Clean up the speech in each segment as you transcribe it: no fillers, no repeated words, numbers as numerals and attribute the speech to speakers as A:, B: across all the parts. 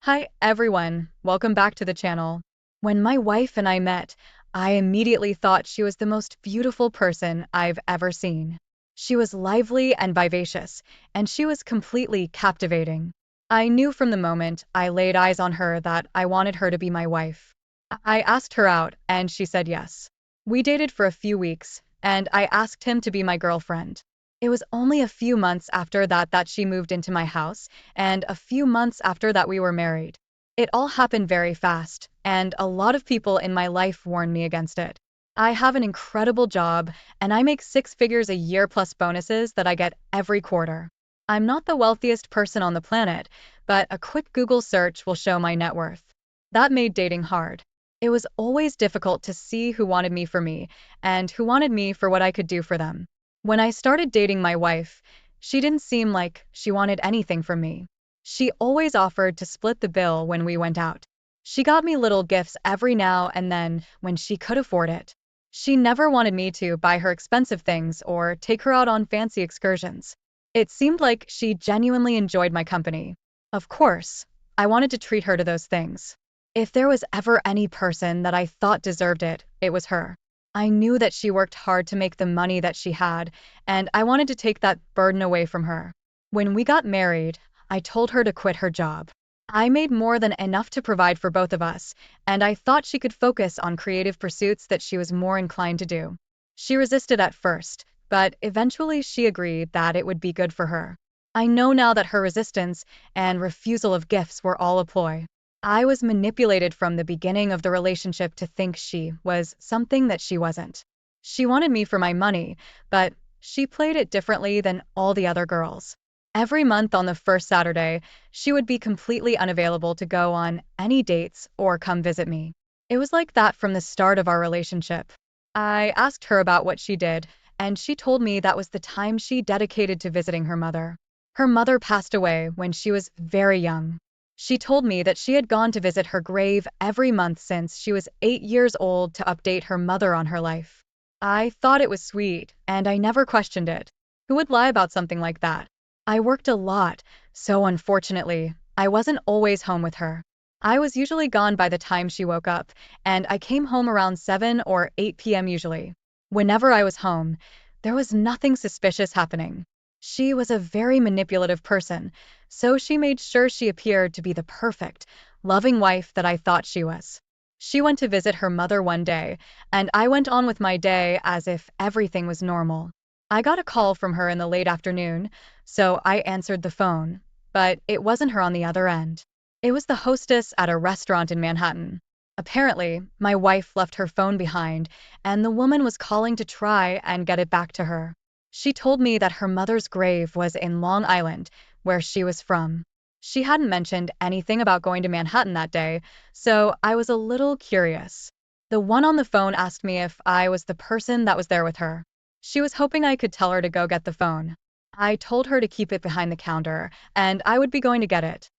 A: Hi everyone, welcome back to the channel. When my wife and I met, I immediately thought she was the most beautiful person I've ever seen. She was lively and vivacious, and she was completely captivating. I knew from the moment I laid eyes on her that I wanted her to be my wife. I asked her out, and she said yes. We dated for a few weeks, and I asked him to be my girlfriend. It was only a few months after that she moved into my house, and a few months after that we were married. It all happened very fast, and a lot of people in my life warned me against it. I have an incredible job, and I make six figures a year plus bonuses that I get every quarter. I'm not the wealthiest person on the planet, but a quick Google search will show my net worth. That made dating hard. It was always difficult to see who wanted me for me, and who wanted me for what I could do for them. When I started dating my wife, she didn't seem like she wanted anything from me. She always offered to split the bill when we went out. She got me little gifts every now and then when she could afford it. She never wanted me to buy her expensive things or take her out on fancy excursions. It seemed like she genuinely enjoyed my company. Of course, I wanted to treat her to those things. If there was ever any person that I thought deserved it, it was her. I knew that she worked hard to make the money that she had, and I wanted to take that burden away from her. When we got married, I told her to quit her job. I made more than enough to provide for both of us, and I thought she could focus on creative pursuits that she was more inclined to do. She resisted at first, but eventually she agreed that it would be good for her. I know now that her resistance and refusal of gifts were all a ploy. I was manipulated from the beginning of the relationship to think she was something that she wasn't. She wanted me for my money, but she played it differently than all the other girls. Every month on the first Saturday, she would be completely unavailable to go on any dates or come visit me. It was like that from the start of our relationship. I asked her about what she did, and she told me that was the time she dedicated to visiting her mother. Her mother passed away when she was very young. She told me that she had gone to visit her grave every month since she was 8 years old to update her mother on her life. I thought it was sweet, and I never questioned it. Who would lie about something like that? I worked a lot, so unfortunately, I wasn't always home with her. I was usually gone by the time she woke up, and I came home around 7 or 8 p.m. usually. Whenever I was home, there was nothing suspicious happening. She was a very manipulative person, so she made sure she appeared to be the perfect, loving wife that I thought she was. She went to visit her mother one day, and I went on with my day as if everything was normal. I got a call from her in the late afternoon, so I answered the phone, but it wasn't her on the other end. It was the hostess at a restaurant in Manhattan. Apparently, my wife left her phone behind, and the woman was calling to try and get it back to her. She told me that her mother's grave was in Long Island, where she was from. She hadn't mentioned anything about going to Manhattan that day, so I was a little curious. The one on the phone asked me if I was the person that was there with her. She was hoping I could tell her to go get the phone. I told her to keep it behind the counter, and I would be going to get it.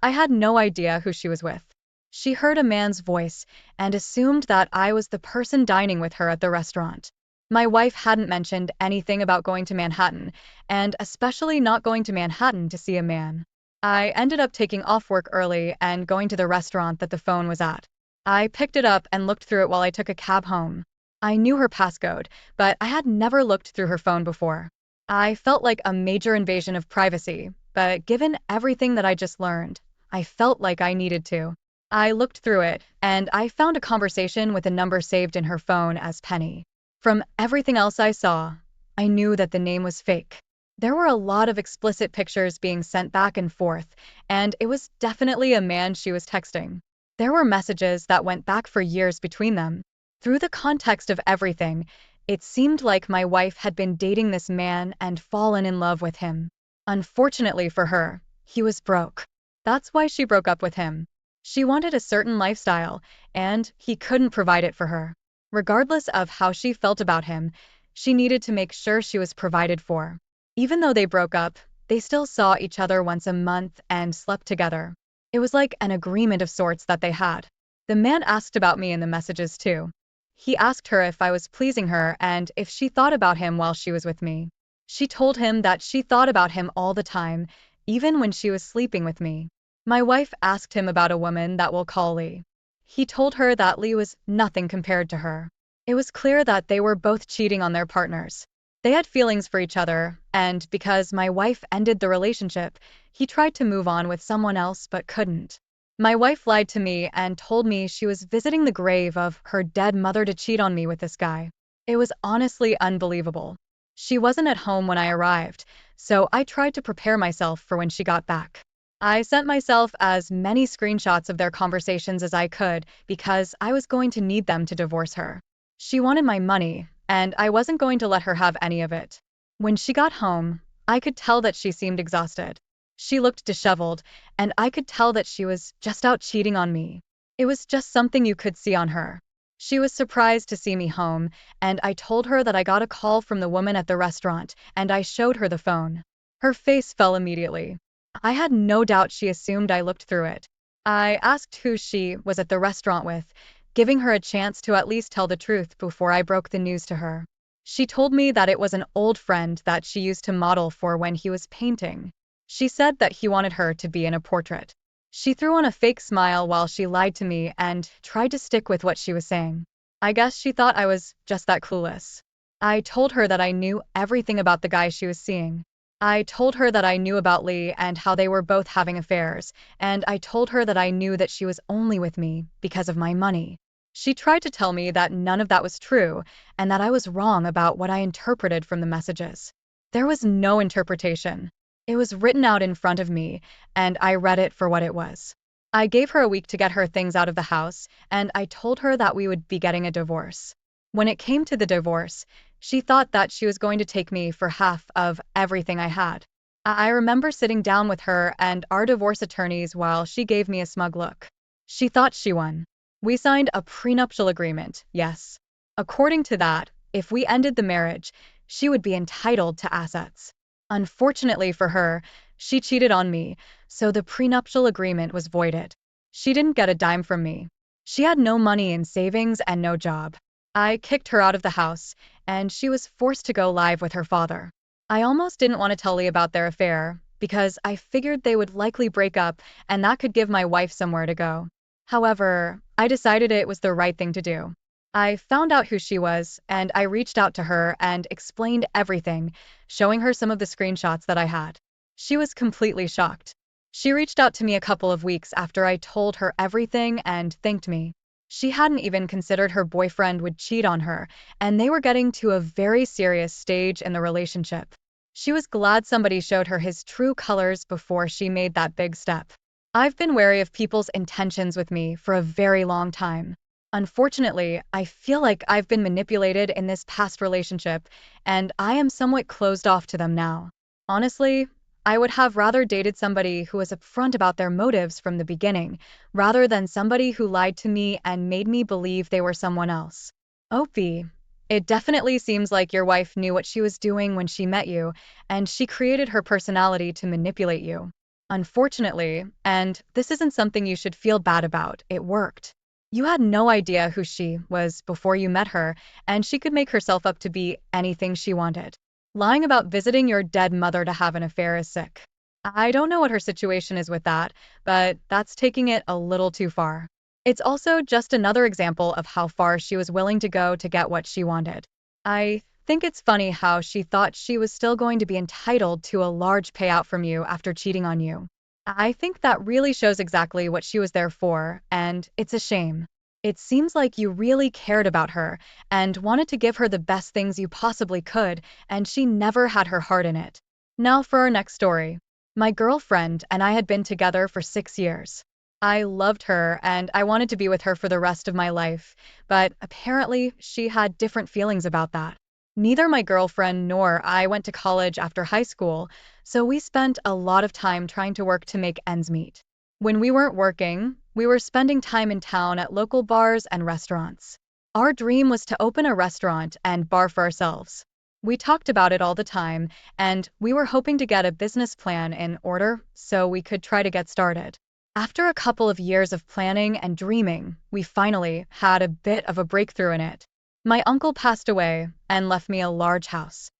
A: I had no idea who she was with. She heard a man's voice and assumed that I was the person dining with her at the restaurant. My wife hadn't mentioned anything about going to Manhattan, and especially not going to Manhattan to see a man. I ended up taking off work early and going to the restaurant that the phone was at. I picked it up and looked through it while I took a cab home. I knew her passcode, but I had never looked through her phone before. I felt like a major invasion of privacy, but given everything that I just learned, I felt like I needed to. I looked through it, and I found a conversation with a number saved in her phone as Penny. From everything else I saw, I knew that the name was fake. There were a lot of explicit pictures being sent back and forth, and it was definitely a man she was texting. There were messages that went back for years between them. Through the context of everything, it seemed like my wife had been dating this man and fallen in love with him. Unfortunately for her, he was broke. That's why she broke up with him. She wanted a certain lifestyle, and he couldn't provide it for her. Regardless of how she felt about him, she needed to make sure she was provided for. Even though they broke up, they still saw each other once a month and slept together. It was like an agreement of sorts that they had. The man asked about me in the messages too. He asked her if I was pleasing her and if she thought about him while she was with me. She told him that she thought about him all the time, even when she was sleeping with me. My wife asked him about a woman that we'll call Lee. He told her that Lee was nothing compared to her. It was clear that they were both cheating on their partners. They had feelings for each other, and because my wife ended the relationship, he tried to move on with someone else but couldn't. My wife lied to me and told me she was visiting the grave of her dead mother to cheat on me with this guy. It was honestly unbelievable. She wasn't at home when I arrived, so I tried to prepare myself for when she got back. I sent myself as many screenshots of their conversations as I could because I was going to need them to divorce her. She wanted my money, and I wasn't going to let her have any of it. When she got home, I could tell that she seemed exhausted. She looked disheveled, and I could tell that she was just out cheating on me. It was just something you could see on her. She was surprised to see me home, and I told her that I got a call from the woman at the restaurant, and I showed her the phone. Her face fell immediately. I had no doubt she assumed I looked through it. I asked who she was at the restaurant with, giving her a chance to at least tell the truth before I broke the news to her. She told me that it was an old friend that she used to model for when he was painting. She said that he wanted her to be in a portrait. She threw on a fake smile while she lied to me and tried to stick with what she was saying. I guess she thought I was just that clueless. I told her that I knew everything about the guy she was seeing. I told her that I knew about Lee and how they were both having affairs, and I told her that I knew that she was only with me because of my money. She tried to tell me that none of that was true, and that I was wrong about what I interpreted from the messages. There was no interpretation. It was written out in front of me, and I read it for what it was. I gave her a week to get her things out of the house, and I told her that we would be getting a divorce. When it came to the divorce, she thought that she was going to take me for half of everything I had. I remember sitting down with her and our divorce attorneys while she gave me a smug look. She thought she won. We signed a prenuptial agreement, yes. According to that, if we ended the marriage, she would be entitled to assets. Unfortunately for her, she cheated on me, so the prenuptial agreement was voided. She didn't get a dime from me. She had no money in savings and no job. I kicked her out of the house, and she was forced to go live with her father. I almost didn't want to tell Lee about their affair, because I figured they would likely break up and that could give my wife somewhere to go. However, I decided it was the right thing to do. I found out who she was, and I reached out to her and explained everything, showing her some of the screenshots that I had. She was completely shocked. She reached out to me a couple of weeks after I told her everything and thanked me. She hadn't even considered her boyfriend would cheat on her, and they were getting to a very serious stage in the relationship. She was glad somebody showed her his true colors before she made that big step. I've been wary of people's intentions with me for a very long time. Unfortunately, I feel like I've been manipulated in this past relationship, and I am somewhat closed off to them now. Honestly, I would have rather dated somebody who was upfront about their motives from the beginning, rather than somebody who lied to me and made me believe they were someone else. Opie, it definitely seems like your wife knew what she was doing when she met you, and she created her personality to manipulate you. Unfortunately, and this isn't something you should feel bad about, it worked. You had no idea who she was before you met her, and she could make herself up to be anything she wanted. Lying about visiting your dead mother to have an affair is sick. I don't know what her situation is with that, but that's taking it a little too far. It's also just another example of how far she was willing to go to get what she wanted. I think it's funny how she thought she was still going to be entitled to a large payout from you after cheating on you. I think that really shows exactly what she was there for, and it's a shame. It seems like you really cared about her and wanted to give her the best things you possibly could, and she never had her heart in it. Now for our next story. My girlfriend and I had been together for 6 years. I loved her and I wanted to be with her for the rest of my life, but apparently she had different feelings about that. Neither my girlfriend nor I went to college after high school, so we spent a lot of time trying to work to make ends meet. When we weren't working, we were spending time in town at local bars and restaurants. Our dream was to open a restaurant and bar for ourselves. We talked about it all the time, and we were hoping to get a business plan in order so we could try to get started. After a couple of years of planning and dreaming, we finally had a bit of a breakthrough in it. My uncle passed away and left me a large house.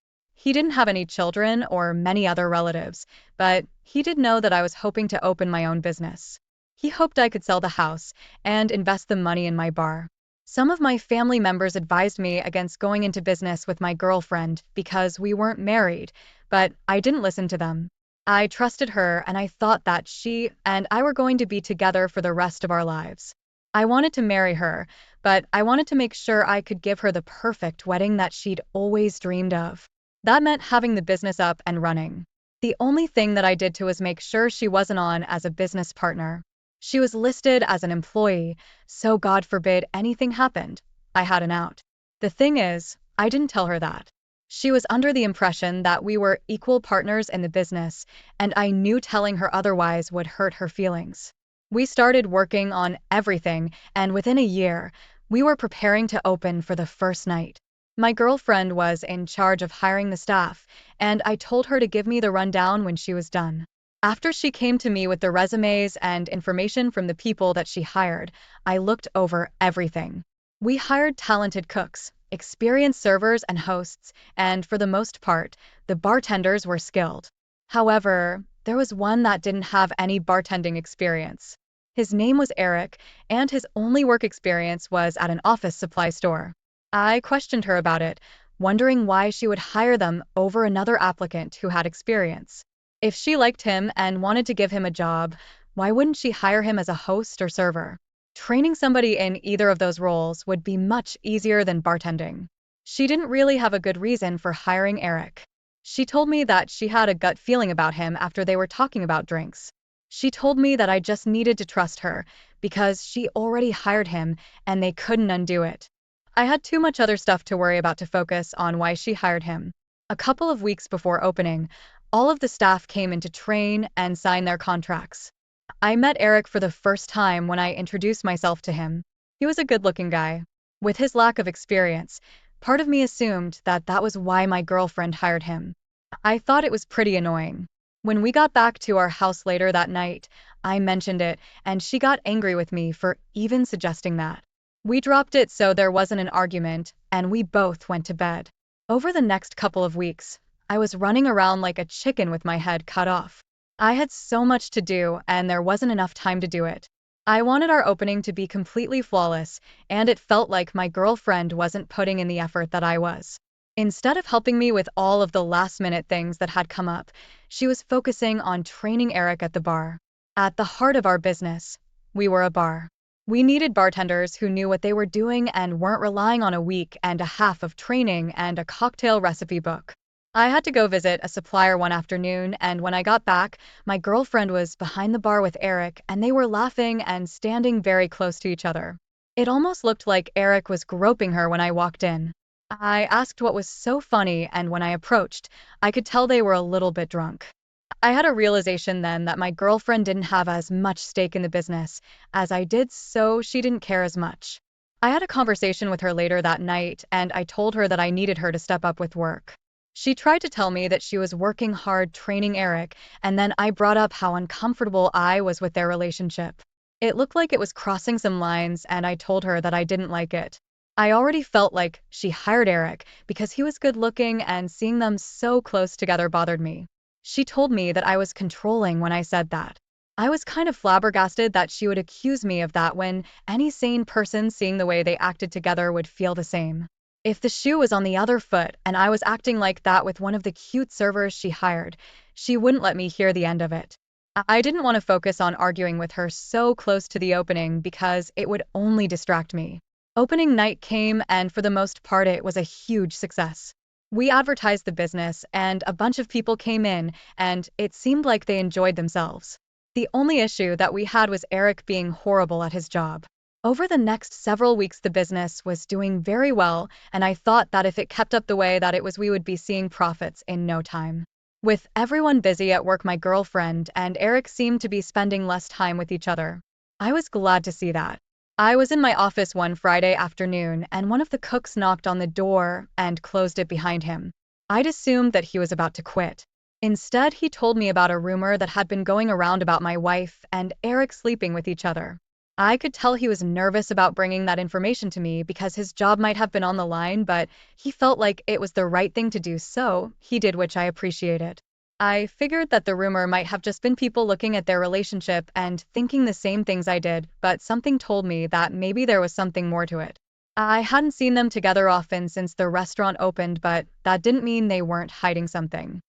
A: He didn't have any children or many other relatives, but he did know that I was hoping to open my own business. He hoped I could sell the house and invest the money in my bar. Some of my family members advised me against going into business with my girlfriend because we weren't married, but I didn't listen to them. I trusted her and I thought that she and I were going to be together for the rest of our lives. I wanted to marry her, but I wanted to make sure I could give her the perfect wedding that she'd always dreamed of. That meant having the business up and running. The only thing that I did to was make sure she wasn't on as a business partner. She was listed as an employee, so God forbid anything happened, I had an out. The thing is, I didn't tell her that. She was under the impression that we were equal partners in the business, and I knew telling her otherwise would hurt her feelings. We started working on everything, and within a year, we were preparing to open for the first night. My girlfriend was in charge of hiring the staff, and I told her to give me the rundown when she was done. After she came to me with the resumes and information from the people that she hired, I looked over everything. We hired talented cooks, experienced servers and hosts, and for the most part, the bartenders were skilled. However, there was one that didn't have any bartending experience. His name was Eric, and his only work experience was at an office supply store. I questioned her about it, wondering why she would hire them over another applicant who had experience. If she liked him and wanted to give him a job, why wouldn't she hire him as a host or server? Training somebody in either of those roles would be much easier than bartending. She didn't really have a good reason for hiring Eric. She told me that she had a gut feeling about him after they were talking about drinks. She told me that I just needed to trust her because she already hired him and they couldn't undo it. I had too much other stuff to worry about to focus on why she hired him. A couple of weeks before opening, all of the staff came in to train and sign their contracts. I met Eric for the first time when I introduced myself to him. He was a good-looking guy. With his lack of experience, part of me assumed that that was why my girlfriend hired him. I thought it was pretty annoying. When we got back to our house later that night, I mentioned it, and she got angry with me for even suggesting that. We dropped it so there wasn't an argument, and we both went to bed. Over the next couple of weeks, I was running around like a chicken with my head cut off. I had so much to do, and there wasn't enough time to do it. I wanted our opening to be completely flawless, and it felt like my girlfriend wasn't putting in the effort that I was. Instead of helping me with all of the last-minute things that had come up, she was focusing on training Eric at the bar. At the heart of our business, we were a bar. We needed bartenders who knew what they were doing and weren't relying on a week and a half of training and a cocktail recipe book. I had to go visit a supplier one afternoon, and when I got back, my girlfriend was behind the bar with Eric, and they were laughing and standing very close to each other. It almost looked like Eric was groping her when I walked in. I asked what was so funny, and when I approached, I could tell they were a little bit drunk. I had a realization then that my girlfriend didn't have as much stake in the business as I did, so she didn't care as much. I had a conversation with her later that night, and I told her that I needed her to step up with work. She tried to tell me that she was working hard training Eric, and then I brought up how uncomfortable I was with their relationship. It looked like it was crossing some lines, and I told her that I didn't like it. I already felt like she hired Eric because he was good looking, and seeing them so close together bothered me. She told me that I was controlling when I said that. I was kind of flabbergasted that she would accuse me of that when any sane person seeing the way they acted together would feel the same. If the shoe was on the other foot and I was acting like that with one of the cute servers she hired, she wouldn't let me hear the end of it. I didn't want to focus on arguing with her so close to the opening because it would only distract me. Opening night came, and for the most part it was a huge success. We advertised the business, and a bunch of people came in, and it seemed like they enjoyed themselves. The only issue that we had was Eric being horrible at his job. Over the next several weeks the business was doing very well, and I thought that if it kept up the way that it was we would be seeing profits in no time. With everyone busy at work, my girlfriend and Eric seemed to be spending less time with each other. I was glad to see that. I was in my office one Friday afternoon, and one of the cooks knocked on the door and closed it behind him. I'd assumed that he was about to quit. Instead, he told me about a rumor that had been going around about my wife and Eric sleeping with each other. I could tell he was nervous about bringing that information to me because his job might have been on the line, but he felt like it was the right thing to do, so he did, which I appreciated. I figured that the rumor might have just been people looking at their relationship and thinking the same things I did, but something told me that maybe there was something more to it. I hadn't seen them together often since the restaurant opened, but that didn't mean they weren't hiding something.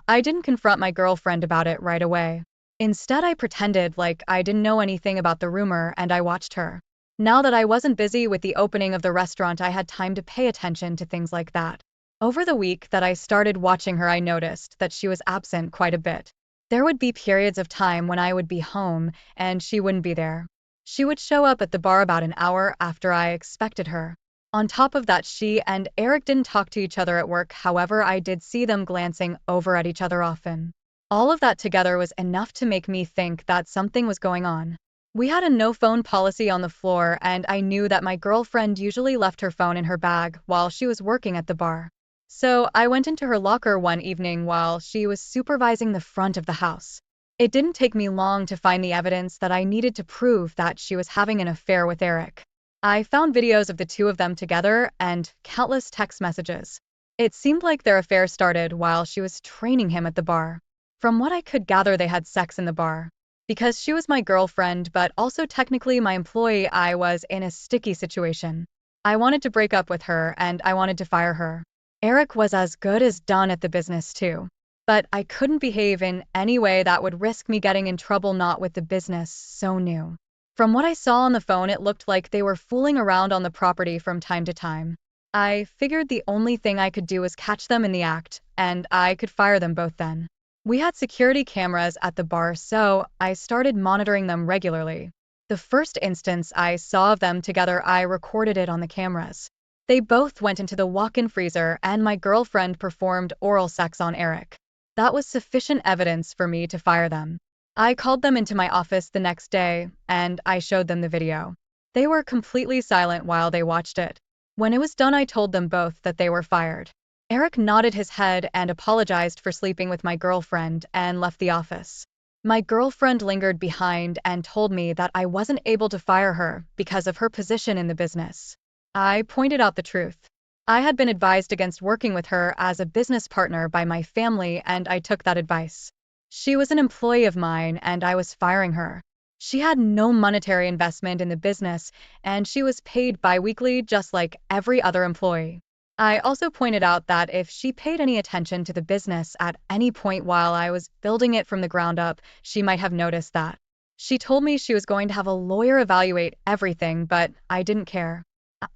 A: I didn't confront my girlfriend about it right away. Instead, I pretended like I didn't know anything about the rumor and I watched her. Now that I wasn't busy with the opening of the restaurant, I had time to pay attention to things like that. Over the week that I started watching her, I noticed that she was absent quite a bit. There would be periods of time when I would be home and she wouldn't be there. She would show up at the bar about an hour after I expected her. On top of that, she and Eric didn't talk to each other at work, however, I did see them glancing over at each other often. All of that together was enough to make me think that something was going on. We had a no phone policy on the floor, and I knew that my girlfriend usually left her phone in her bag while she was working at the bar. So I went into her locker one evening while she was supervising the front of the house. It didn't take me long to find the evidence that I needed to prove that she was having an affair with Eric. I found videos of the two of them together and countless text messages. It seemed like their affair started while she was training him at the bar. From what I could gather, they had sex in the bar. Because she was my girlfriend, but also technically my employee, I was in a sticky situation. I wanted to break up with her and I wanted to fire her. Eric was as good as done at the business too. But I couldn't behave in any way that would risk me getting in trouble, not with the business so new. From what I saw on the phone, it looked like they were fooling around on the property from time to time. I figured the only thing I could do was catch them in the act, and I could fire them both then. We had security cameras at the bar, so I started monitoring them regularly. The first instance I saw of them together, I recorded it on the cameras. They both went into the walk-in freezer and my girlfriend performed oral sex on Eric. That was sufficient evidence for me to fire them. I called them into my office the next day and I showed them the video. They were completely silent while they watched it. When it was done, I told them both that they were fired. Eric nodded his head and apologized for sleeping with my girlfriend and left the office. My girlfriend lingered behind and told me that I wasn't able to fire her because of her position in the business. I pointed out the truth. I had been advised against working with her as a business partner by my family, and I took that advice. She was an employee of mine, and I was firing her. She had no monetary investment in the business, and she was paid bi-weekly just like every other employee. I also pointed out that if she paid any attention to the business at any point while I was building it from the ground up, she might have noticed that. She told me she was going to have a lawyer evaluate everything, but I didn't care.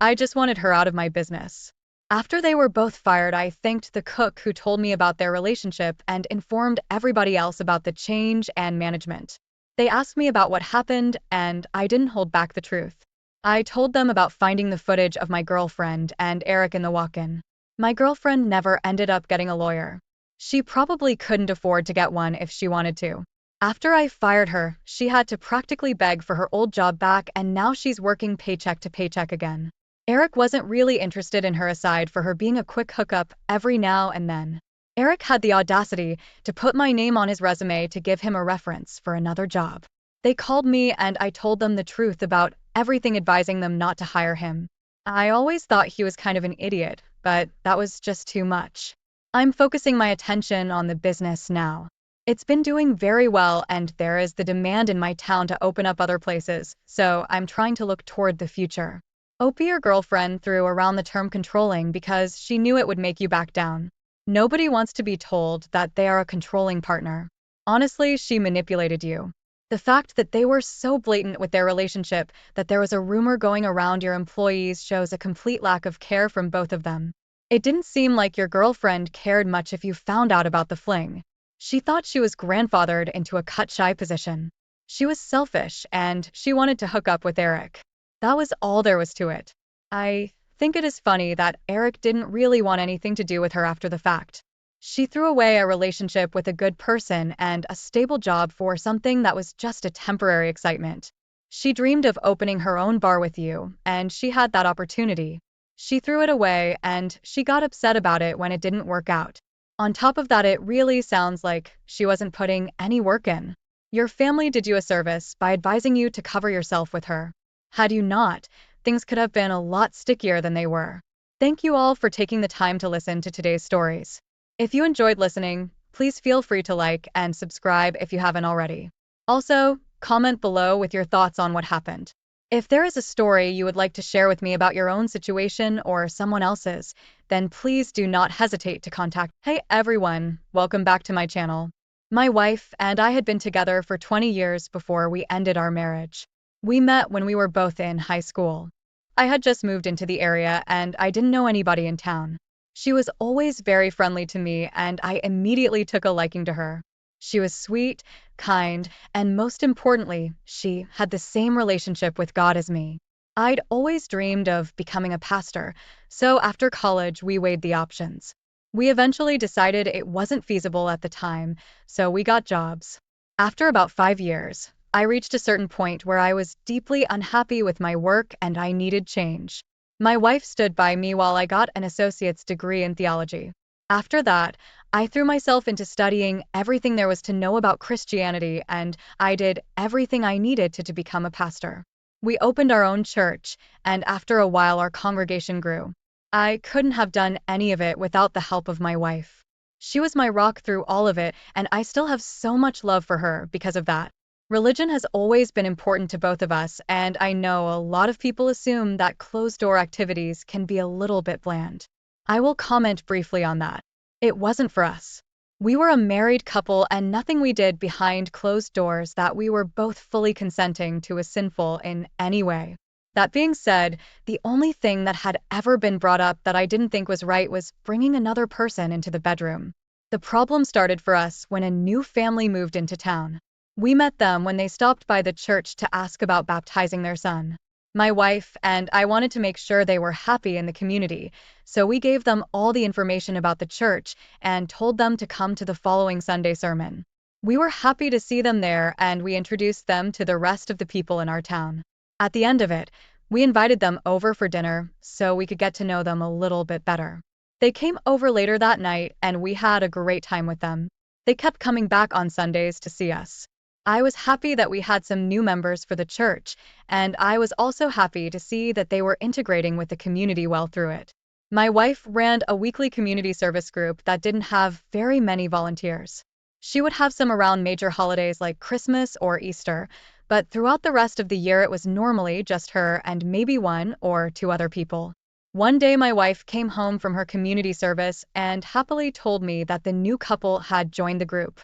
A: I just wanted her out of my business. After they were both fired, I thanked the cook who told me about their relationship and informed everybody else about the change and management. They asked me about what happened, and I didn't hold back the truth. I told them about finding the footage of my girlfriend and Eric in the walk-in. My girlfriend never ended up getting a lawyer. She probably couldn't afford to get one if she wanted to. After I fired her, she had to practically beg for her old job back, and now she's working paycheck to paycheck again. Eric wasn't really interested in her aside for her being a quick hookup every now and then. Eric had the audacity to put my name on his resume to give him a reference for another job. They called me and I told them the truth about everything, advising them not to hire him. I always thought he was kind of an idiot, but that was just too much. I'm focusing my attention on the business now. It's been doing very well and there is the demand in my town to open up other places, so I'm trying to look toward the future. Opie, your girlfriend, threw around the term controlling because she knew it would make you back down. Nobody wants to be told that they are a controlling partner. Honestly, she manipulated you. The fact that they were so blatant with their relationship that there was a rumor going around your employees shows a complete lack of care from both of them. It didn't seem like your girlfriend cared much if you found out about the fling. She thought she was grandfathered into a cut-shy position. She was selfish and she wanted to hook up with Eric. That was all there was to it. I think it is funny that Eric didn't really want anything to do with her after the fact. She threw away a relationship with a good person and a stable job for something that was just a temporary excitement. She dreamed of opening her own bar with you, and she had that opportunity. She threw it away, and she got upset about it when it didn't work out. On top of that, it really sounds like she wasn't putting any work in. Your family did you a service by advising you to cover yourself with her. Had you not, things could have been a lot stickier than they were. Thank you all for taking the time to listen to today's stories. If you enjoyed listening, please feel free to like and subscribe if you haven't already. Also, comment below with your thoughts on what happened. If there is a story you would like to share with me about your own situation or someone else's, then please do not hesitate to contact. Hey everyone, welcome back to my channel. My wife and I had been together for 20 years before we ended our marriage. We met when we were both in high school. I had just moved into the area and I didn't know anybody in town. She was always very friendly to me and I immediately took a liking to her. She was sweet, kind, and most importantly, she had the same relationship with God as me. I'd always dreamed of becoming a pastor, so after college we weighed the options. We eventually decided it wasn't feasible at the time, so we got jobs. After about 5 years, I reached a certain point where I was deeply unhappy with my work and I needed change. My wife stood by me while I got an associate's degree in theology. After that, I threw myself into studying everything there was to know about Christianity, and I did everything I needed to become a pastor. We opened our own church, and after a while our congregation grew. I couldn't have done any of it without the help of my wife. She was my rock through all of it, and I still have so much love for her because of that. Religion has always been important to both of us, and I know a lot of people assume that closed-door activities can be a little bit bland. I will comment briefly on that. It wasn't for us. We were a married couple and nothing we did behind closed doors that we were both fully consenting to was sinful in any way. That being said, the only thing that had ever been brought up that I didn't think was right was bringing another person into the bedroom. The problem started for us when a new family moved into town. We met them when they stopped by the church to ask about baptizing their son. My wife and I wanted to make sure they were happy in the community, so we gave them all the information about the church and told them to come to the following Sunday sermon. We were happy to see them there and we introduced them to the rest of the people in our town. At the end of it, we invited them over for dinner so we could get to know them a little bit better. They came over later that night and we had a great time with them. They kept coming back on Sundays to see us. I was happy that we had some new members for the church, and I was also happy to see that they were integrating with the community well through it. My wife ran a weekly community service group that didn't have very many volunteers. She would have some around major holidays like Christmas or Easter, but throughout the rest of the year it was normally just her and maybe one or two other people. One day my wife came home from her community service and happily told me that the new couple had joined the group.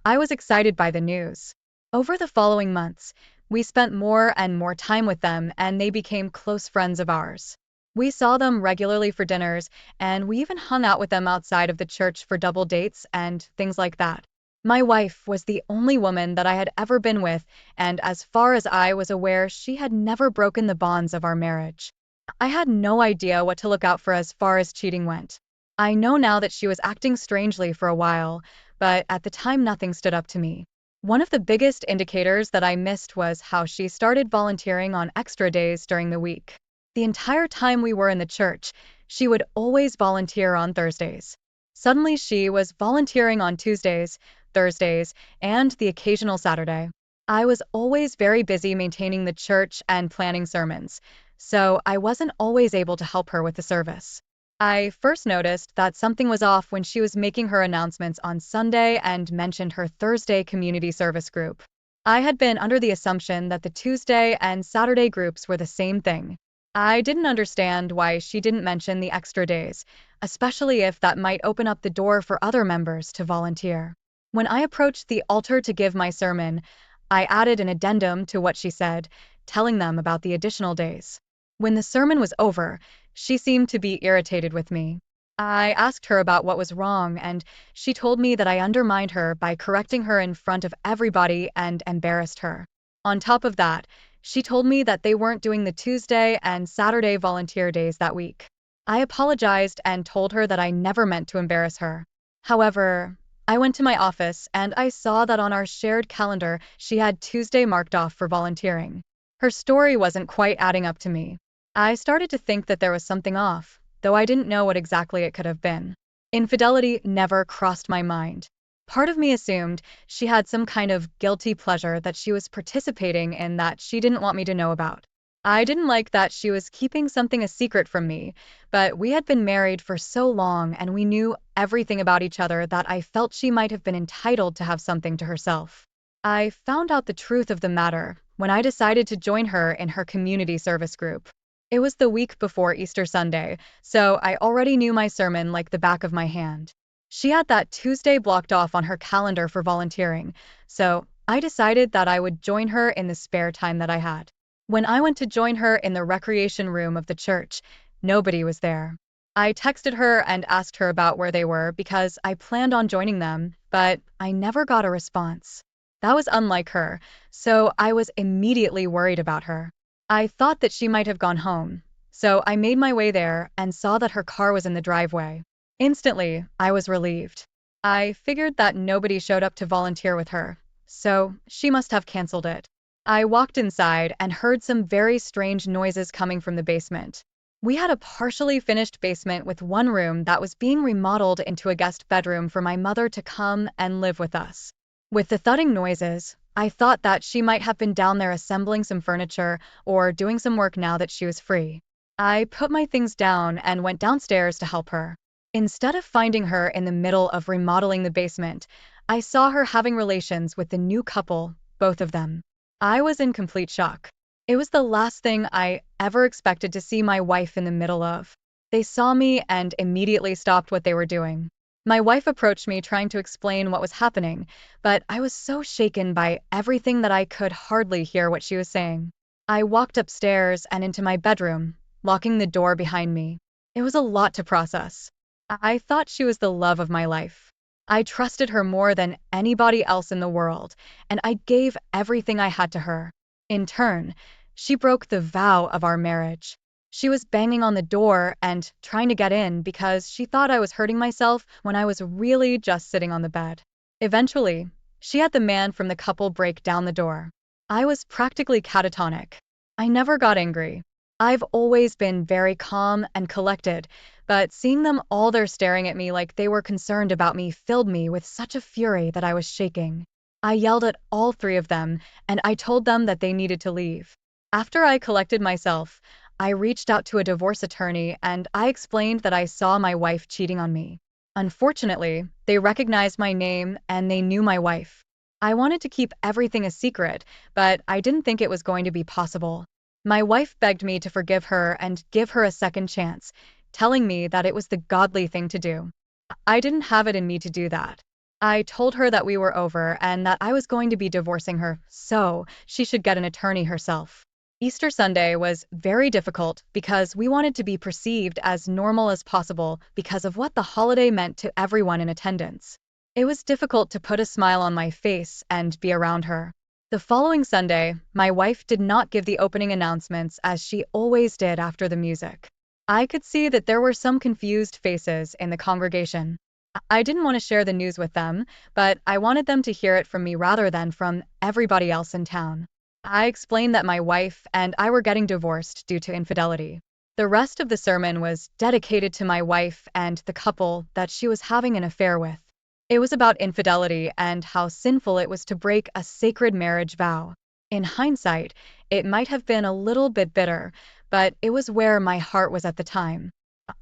A: I was excited by the news. Over the following months, we spent more and more time with them and they became close friends of ours. We saw them regularly for dinners and we even hung out with them outside of the church for double dates and things like that. My wife was the only woman that I had ever been with, and as far as I was aware, she had never broken the bonds of our marriage. I had no idea what to look out for as far as cheating went. I know now that she was acting strangely for a while, but at the time nothing stood up to me. One of the biggest indicators that I missed was how she started volunteering on extra days during the week. The entire time we were in the church, she would always volunteer on Thursdays. Suddenly she was volunteering on Tuesdays, Thursdays, and the occasional Saturday. I was always very busy maintaining the church and planning sermons, so I wasn't always able to help her with the service. I first noticed that something was off when she was making her announcements on Sunday and mentioned her Thursday community service group. I had been under the assumption that the Tuesday and Saturday groups were the same thing. I didn't understand why she didn't mention the extra days, especially if that might open up the door for other members to volunteer. When I approached the altar to give my sermon, I added an addendum to what she said, telling them about the additional days. When the sermon was over, she seemed to be irritated with me. I asked her about what was wrong, and she told me that I undermined her by correcting her in front of everybody and embarrassed her. On top of that, she told me that they weren't doing the Tuesday and Saturday volunteer days that week. I apologized and told her that I never meant to embarrass her. However, I went to my office and I saw that on our shared calendar she had Tuesday marked off for volunteering. Her story wasn't quite adding up to me. I started to think that there was something off, though I didn't know what exactly it could have been. Infidelity never crossed my mind. Part of me assumed she had some kind of guilty pleasure that she was participating in that she didn't want me to know about. I didn't like that she was keeping something a secret from me, but we had been married for so long and we knew everything about each other that I felt she might have been entitled to have something to herself. I found out the truth of the matter when I decided to join her in her community service group. It was the week before Easter Sunday, so I already knew my sermon like the back of my hand. She had that Tuesday blocked off on her calendar for volunteering, so I decided that I would join her in the spare time that I had. When I went to join her in the recreation room of the church, nobody was there. I texted her and asked her about where they were because I planned on joining them, but I never got a response. That was unlike her, so I was immediately worried about her. I thought that she might have gone home, so I made my way there and saw that her car was in the driveway. Instantly, I was relieved. I figured that nobody showed up to volunteer with her, so she must have canceled it. I walked inside and heard some very strange noises coming from the basement. We had a partially finished basement with one room that was being remodeled into a guest bedroom for my mother to come and live with us. With the thudding noises, I thought that she might have been down there assembling some furniture or doing some work now that she was free. I put my things down and went downstairs to help her. Instead of finding her in the middle of remodeling the basement, I saw her having relations with the new couple, both of them. I was in complete shock. It was the last thing I ever expected to see my wife in the middle of. They saw me and immediately stopped what they were doing. My wife approached me trying to explain what was happening, but I was so shaken by everything that I could hardly hear what she was saying. I walked upstairs and into my bedroom, locking the door behind me. It was a lot to process. I thought she was the love of my life. I trusted her more than anybody else in the world, and I gave everything I had to her. In turn, she broke the vow of our marriage. She was banging on the door and trying to get in because she thought I was hurting myself when I was really just sitting on the bed. Eventually, she had the man from the couple break down the door. I was practically catatonic. I never got angry. I've always been very calm and collected, but seeing them all there staring at me like they were concerned about me filled me with such a fury that I was shaking. I yelled at all three of them, and I told them that they needed to leave. After I collected myself, I reached out to a divorce attorney and I explained that I saw my wife cheating on me. Unfortunately, they recognized my name and they knew my wife. I wanted to keep everything a secret, but I didn't think it was going to be possible. My wife begged me to forgive her and give her a second chance, telling me that it was the godly thing to do. I didn't have it in me to do that. I told her that we were over and that I was going to be divorcing her, so she should get an attorney herself. Easter Sunday was very difficult because we wanted to be perceived as normal as possible because of what the holiday meant to everyone in attendance. It was difficult to put a smile on my face and be around her. The following Sunday, my wife did not give the opening announcements as she always did after the music. I could see that there were some confused faces in the congregation. I didn't want to share the news with them, but I wanted them to hear it from me rather than from everybody else in town. I explained that my wife and I were getting divorced due to infidelity. The rest of the sermon was dedicated to my wife and the couple that she was having an affair with. It was about infidelity and how sinful it was to break a sacred marriage vow. In hindsight, it might have been a little bit bitter, but it was where my heart was at the time.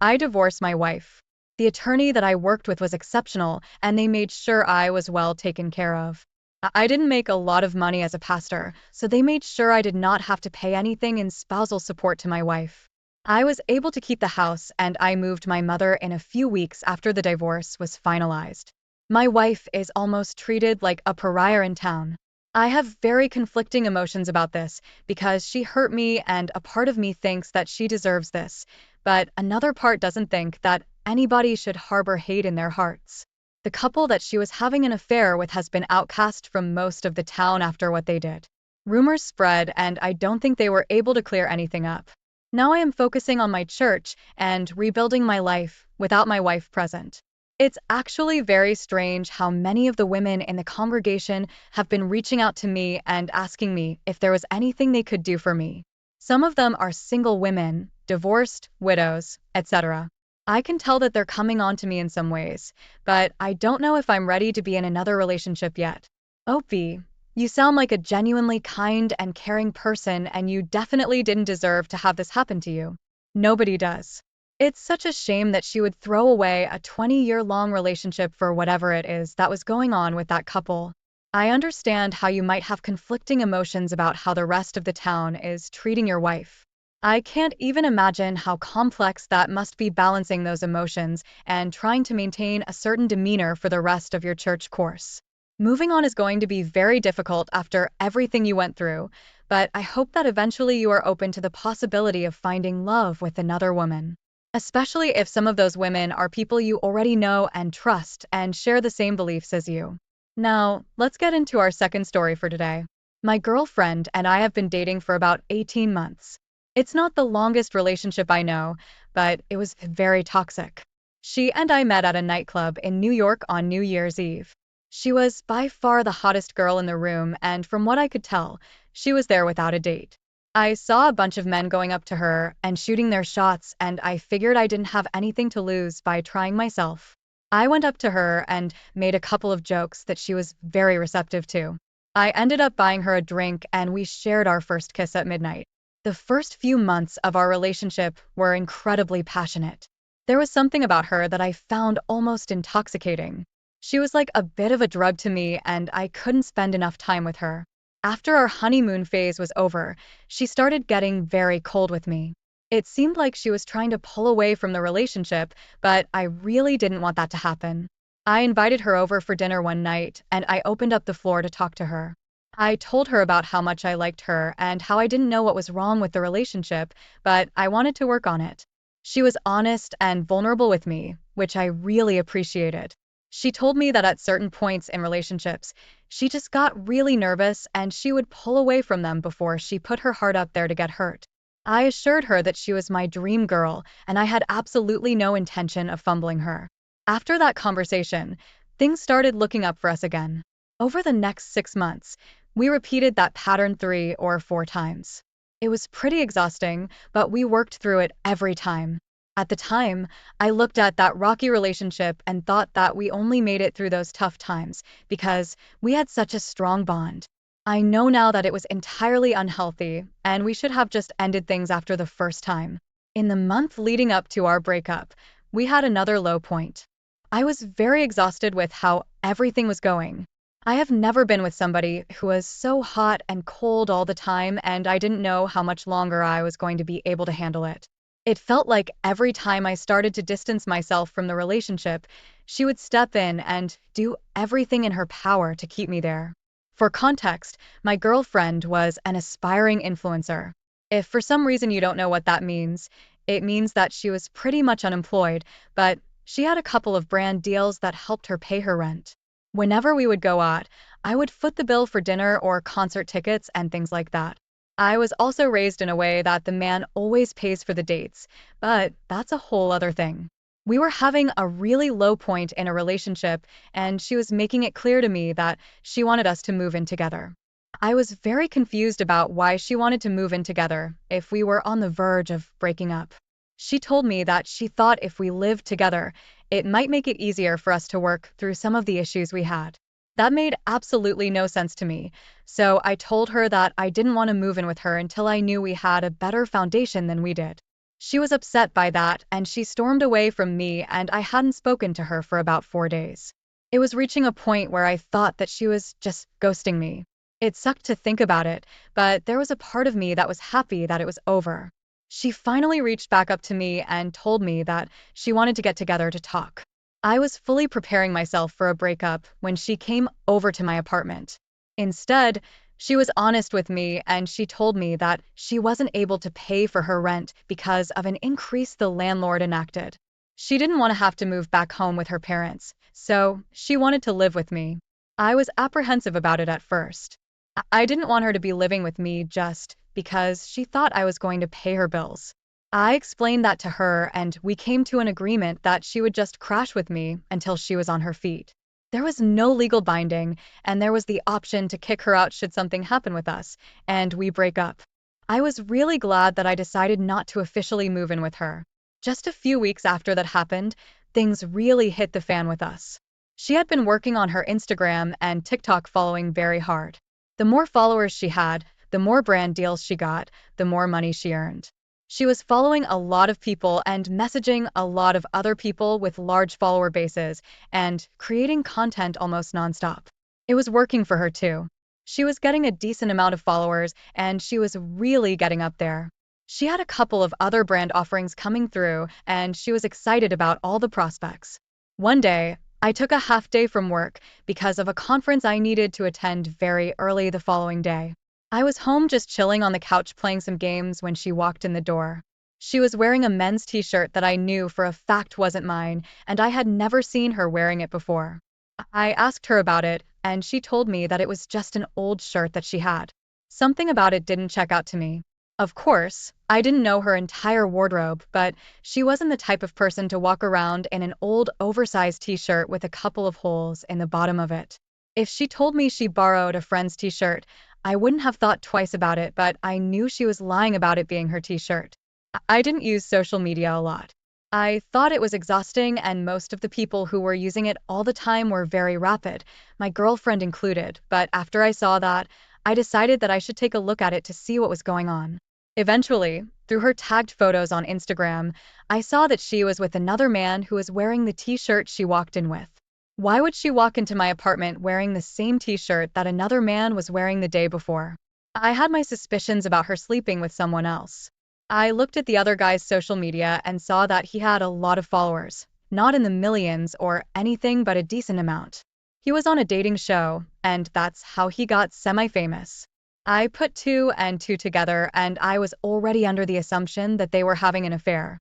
A: I divorced my wife. The attorney that I worked with was exceptional, and they made sure I was well taken care of. I didn't make a lot of money as a pastor, so they made sure I did not have to pay anything in spousal support to my wife. I was able to keep the house, and I moved my mother in a few weeks after the divorce was finalized. My wife is almost treated like a pariah in town. I have very conflicting emotions about this because she hurt me and a part of me thinks that she deserves this, but another part doesn't think that anybody should harbor hate in their hearts. The couple that she was having an affair with has been outcast from most of the town after what they did. Rumors spread and I don't think they were able to clear anything up. Now I am focusing on my church and rebuilding my life without my wife present. It's actually very strange how many of the women in the congregation have been reaching out to me and asking me if there was anything they could do for me. Some of them are single women, divorced, widows, etc. I can tell that they're coming on to me in some ways, but I don't know if I'm ready to be in another relationship yet. Opie, you sound like a genuinely kind and caring person, and you definitely didn't deserve to have this happen to you. Nobody does. It's such a shame that she would throw away a 20-year-long relationship for whatever it is that was going on with that couple. I understand how you might have conflicting emotions about how the rest of the town is treating your wife. I can't even imagine how complex that must be, balancing those emotions and trying to maintain a certain demeanor for the rest of your church course. Moving on is going to be very difficult after everything you went through, but I hope that eventually you are open to the possibility of finding love with another woman. Especially if some of those women are people you already know and trust and share the same beliefs as you. Now, let's get into our second story for today. My girlfriend and I have been dating for about 18 months. It's not the longest relationship I know, but it was very toxic. She and I met at a nightclub in New York on New Year's Eve. She was by far the hottest girl in the room, and from what I could tell, she was there without a date. I saw a bunch of men going up to her and shooting their shots, and I figured I didn't have anything to lose by trying myself. I went up to her and made a couple of jokes that she was very receptive to. I ended up buying her a drink, and we shared our first kiss at midnight. The first few months of our relationship were incredibly passionate. There was something about her that I found almost intoxicating. She was like a bit of a drug to me, and I couldn't spend enough time with her. After our honeymoon phase was over, she started getting very cold with me. It seemed like she was trying to pull away from the relationship, but I really didn't want that to happen. I invited her over for dinner one night, and I opened up the floor to talk to her. I told her about how much I liked her and how I didn't know what was wrong with the relationship, but I wanted to work on it. She was honest and vulnerable with me, which I really appreciated. She told me that at certain points in relationships, she just got really nervous and she would pull away from them before she put her heart up there to get hurt. I assured her that she was my dream girl and I had absolutely no intention of fumbling her. After that conversation, things started looking up for us again. Over the next 6 months, we repeated that pattern 3 or 4 times. It was pretty exhausting, but we worked through it every time. At the time, I looked at that rocky relationship and thought that we only made it through those tough times because we had such a strong bond. I know now that it was entirely unhealthy, and we should have just ended things after the first time. In the month leading up to our breakup, we had another low point. I was very exhausted with how everything was going. I have never been with somebody who was so hot and cold all the time, and I didn't know how much longer I was going to be able to handle it. It felt like every time I started to distance myself from the relationship, she would step in and do everything in her power to keep me there. For context, my girlfriend was an aspiring influencer. If for some reason you don't know what that means, it means that she was pretty much unemployed, but she had a couple of brand deals that helped her pay her rent. Whenever we would go out, I would foot the bill for dinner or concert tickets and things like that. I was also raised in a way that the man always pays for the dates, but that's a whole other thing. We were having a really low point in a relationship, and she was making it clear to me that she wanted us to move in together. I was very confused about why she wanted to move in together if we were on the verge of breaking up. She told me that she thought if we lived together, it might make it easier for us to work through some of the issues we had. That made absolutely no sense to me, so I told her that I didn't want to move in with her until I knew we had a better foundation than we did. She was upset by that, and she stormed away from me, and I hadn't spoken to her for about 4 days. It was reaching a point where I thought that she was just ghosting me. It sucked to think about it, but there was a part of me that was happy that it was over. She finally reached back up to me and told me that she wanted to get together to talk. I was fully preparing myself for a breakup when she came over to my apartment. Instead, she was honest with me and she told me that she wasn't able to pay for her rent because of an increase the landlord enacted. She didn't want to have to move back home with her parents, so she wanted to live with me. I was apprehensive about it at first. I didn't want her to be living with me just because she thought I was going to pay her bills. I explained that to her, and we came to an agreement that she would just crash with me until she was on her feet. There was no legal binding, and there was the option to kick her out should something happen with us, and we break up. I was really glad that I decided not to officially move in with her. Just a few weeks after that happened, things really hit the fan with us. She had been working on her Instagram and TikTok following very hard. The more followers she had, the more brand deals she got, the more money she earned. She was following a lot of people and messaging a lot of other people with large follower bases and creating content almost nonstop. It was working for her too. She was getting a decent amount of followers and she was really getting up there. She had a couple of other brand offerings coming through and she was excited about all the prospects. One day, I took a half day from work because of a conference I needed to attend very early the following day. I was home just chilling on the couch playing some games when she walked in the door. She was wearing a men's t-shirt that I knew for a fact wasn't mine, and I had never seen her wearing it before. I asked her about it, and she told me that it was just an old shirt that she had. Something about it didn't check out to me. Of course, I didn't know her entire wardrobe, but she wasn't the type of person to walk around in an old oversized t-shirt with a couple of holes in the bottom of it. If she told me she borrowed a friend's t-shirt, I wouldn't have thought twice about it, but I knew she was lying about it being her t-shirt. I didn't use social media a lot. I thought it was exhausting, and most of the people who were using it all the time were very rapid, my girlfriend included, but after I saw that, I decided that I should take a look at it to see what was going on. Eventually, through her tagged photos on Instagram, I saw that she was with another man who was wearing the t-shirt she walked in with. Why would she walk into my apartment wearing the same t-shirt that another man was wearing the day before? I had my suspicions about her sleeping with someone else. I looked at the other guy's social media and saw that he had a lot of followers, not in the millions or anything but a decent amount. He was on a dating show, and that's how he got semi-famous. I put two and two together and I was already under the assumption that they were having an affair.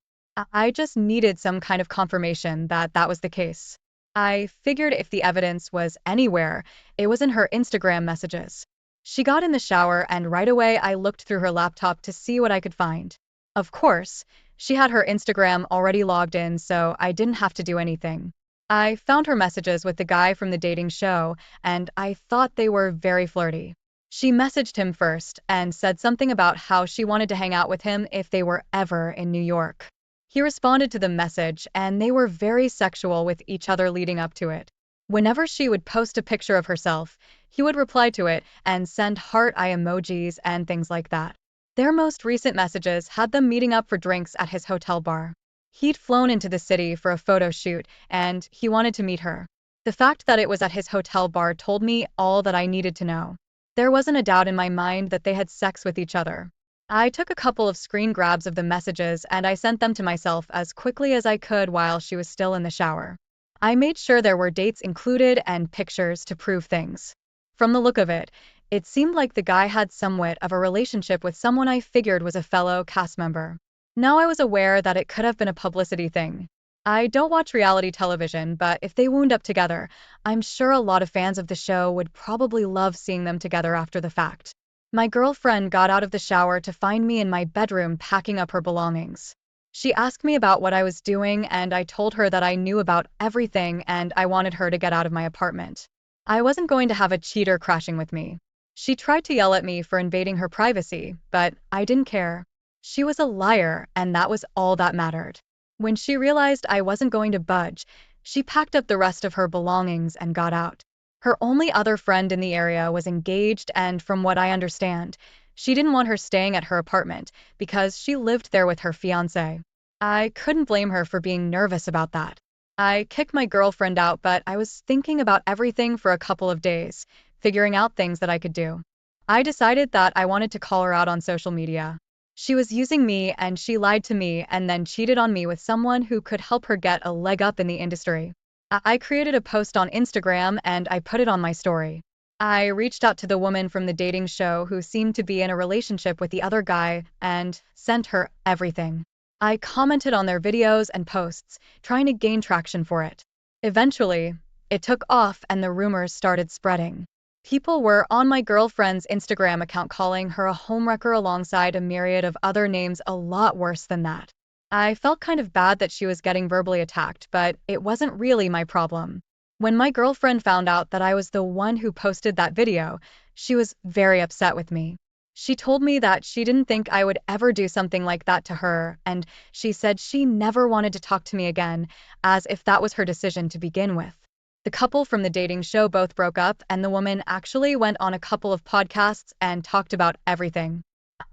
A: I just needed some kind of confirmation that that was the case. I figured if the evidence was anywhere, it was in her Instagram messages. She got in the shower and right away I looked through her laptop to see what I could find. Of course, she had her Instagram already logged in, so I didn't have to do anything. I found her messages with the guy from the dating show, and I thought they were very flirty. She messaged him first and said something about how she wanted to hang out with him if they were ever in New York. He responded to the message, and they were very sexual with each other leading up to it. Whenever she would post a picture of herself, he would reply to it and send heart eye emojis and things like that. Their most recent messages had them meeting up for drinks at his hotel bar. He'd flown into the city for a photo shoot, and he wanted to meet her. The fact that it was at his hotel bar told me all that I needed to know. There wasn't a doubt in my mind that they had sex with each other. I took a couple of screen grabs of the messages and I sent them to myself as quickly as I could while she was still in the shower. I made sure there were dates included and pictures to prove things. From the look of it, it seemed like the guy had somewhat of a relationship with someone I figured was a fellow cast member. Now I was aware that it could have been a publicity thing. I don't watch reality television, but if they wound up together, I'm sure a lot of fans of the show would probably love seeing them together after the fact. My girlfriend got out of the shower to find me in my bedroom packing up her belongings. She asked me about what I was doing and I told her that I knew about everything and I wanted her to get out of my apartment. I wasn't going to have a cheater crashing with me. She tried to yell at me for invading her privacy, but I didn't care. She was a liar and that was all that mattered. When she realized I wasn't going to budge, she packed up the rest of her belongings and got out. Her only other friend in the area was engaged and from what I understand, she didn't want her staying at her apartment because she lived there with her fiancé. I couldn't blame her for being nervous about that. I kicked my girlfriend out, but I was thinking about everything for a couple of days, figuring out things that I could do. I decided that I wanted to call her out on social media. She was using me and she lied to me and then cheated on me with someone who could help her get a leg up in the industry. I created a post on Instagram and I put it on my story. I reached out to the woman from the dating show who seemed to be in a relationship with the other guy and sent her everything. I commented on their videos and posts, trying to gain traction for it. Eventually, it took off and the rumors started spreading. People were on my girlfriend's Instagram account calling her a homewrecker alongside a myriad of other names a lot worse than that. I felt kind of bad that she was getting verbally attacked, but it wasn't really my problem. When my girlfriend found out that I was the one who posted that video, she was very upset with me. She told me that she didn't think I would ever do something like that to her, and she said she never wanted to talk to me again, as if that was her decision to begin with. The couple from the dating show both broke up, and the woman actually went on a couple of podcasts and talked about everything.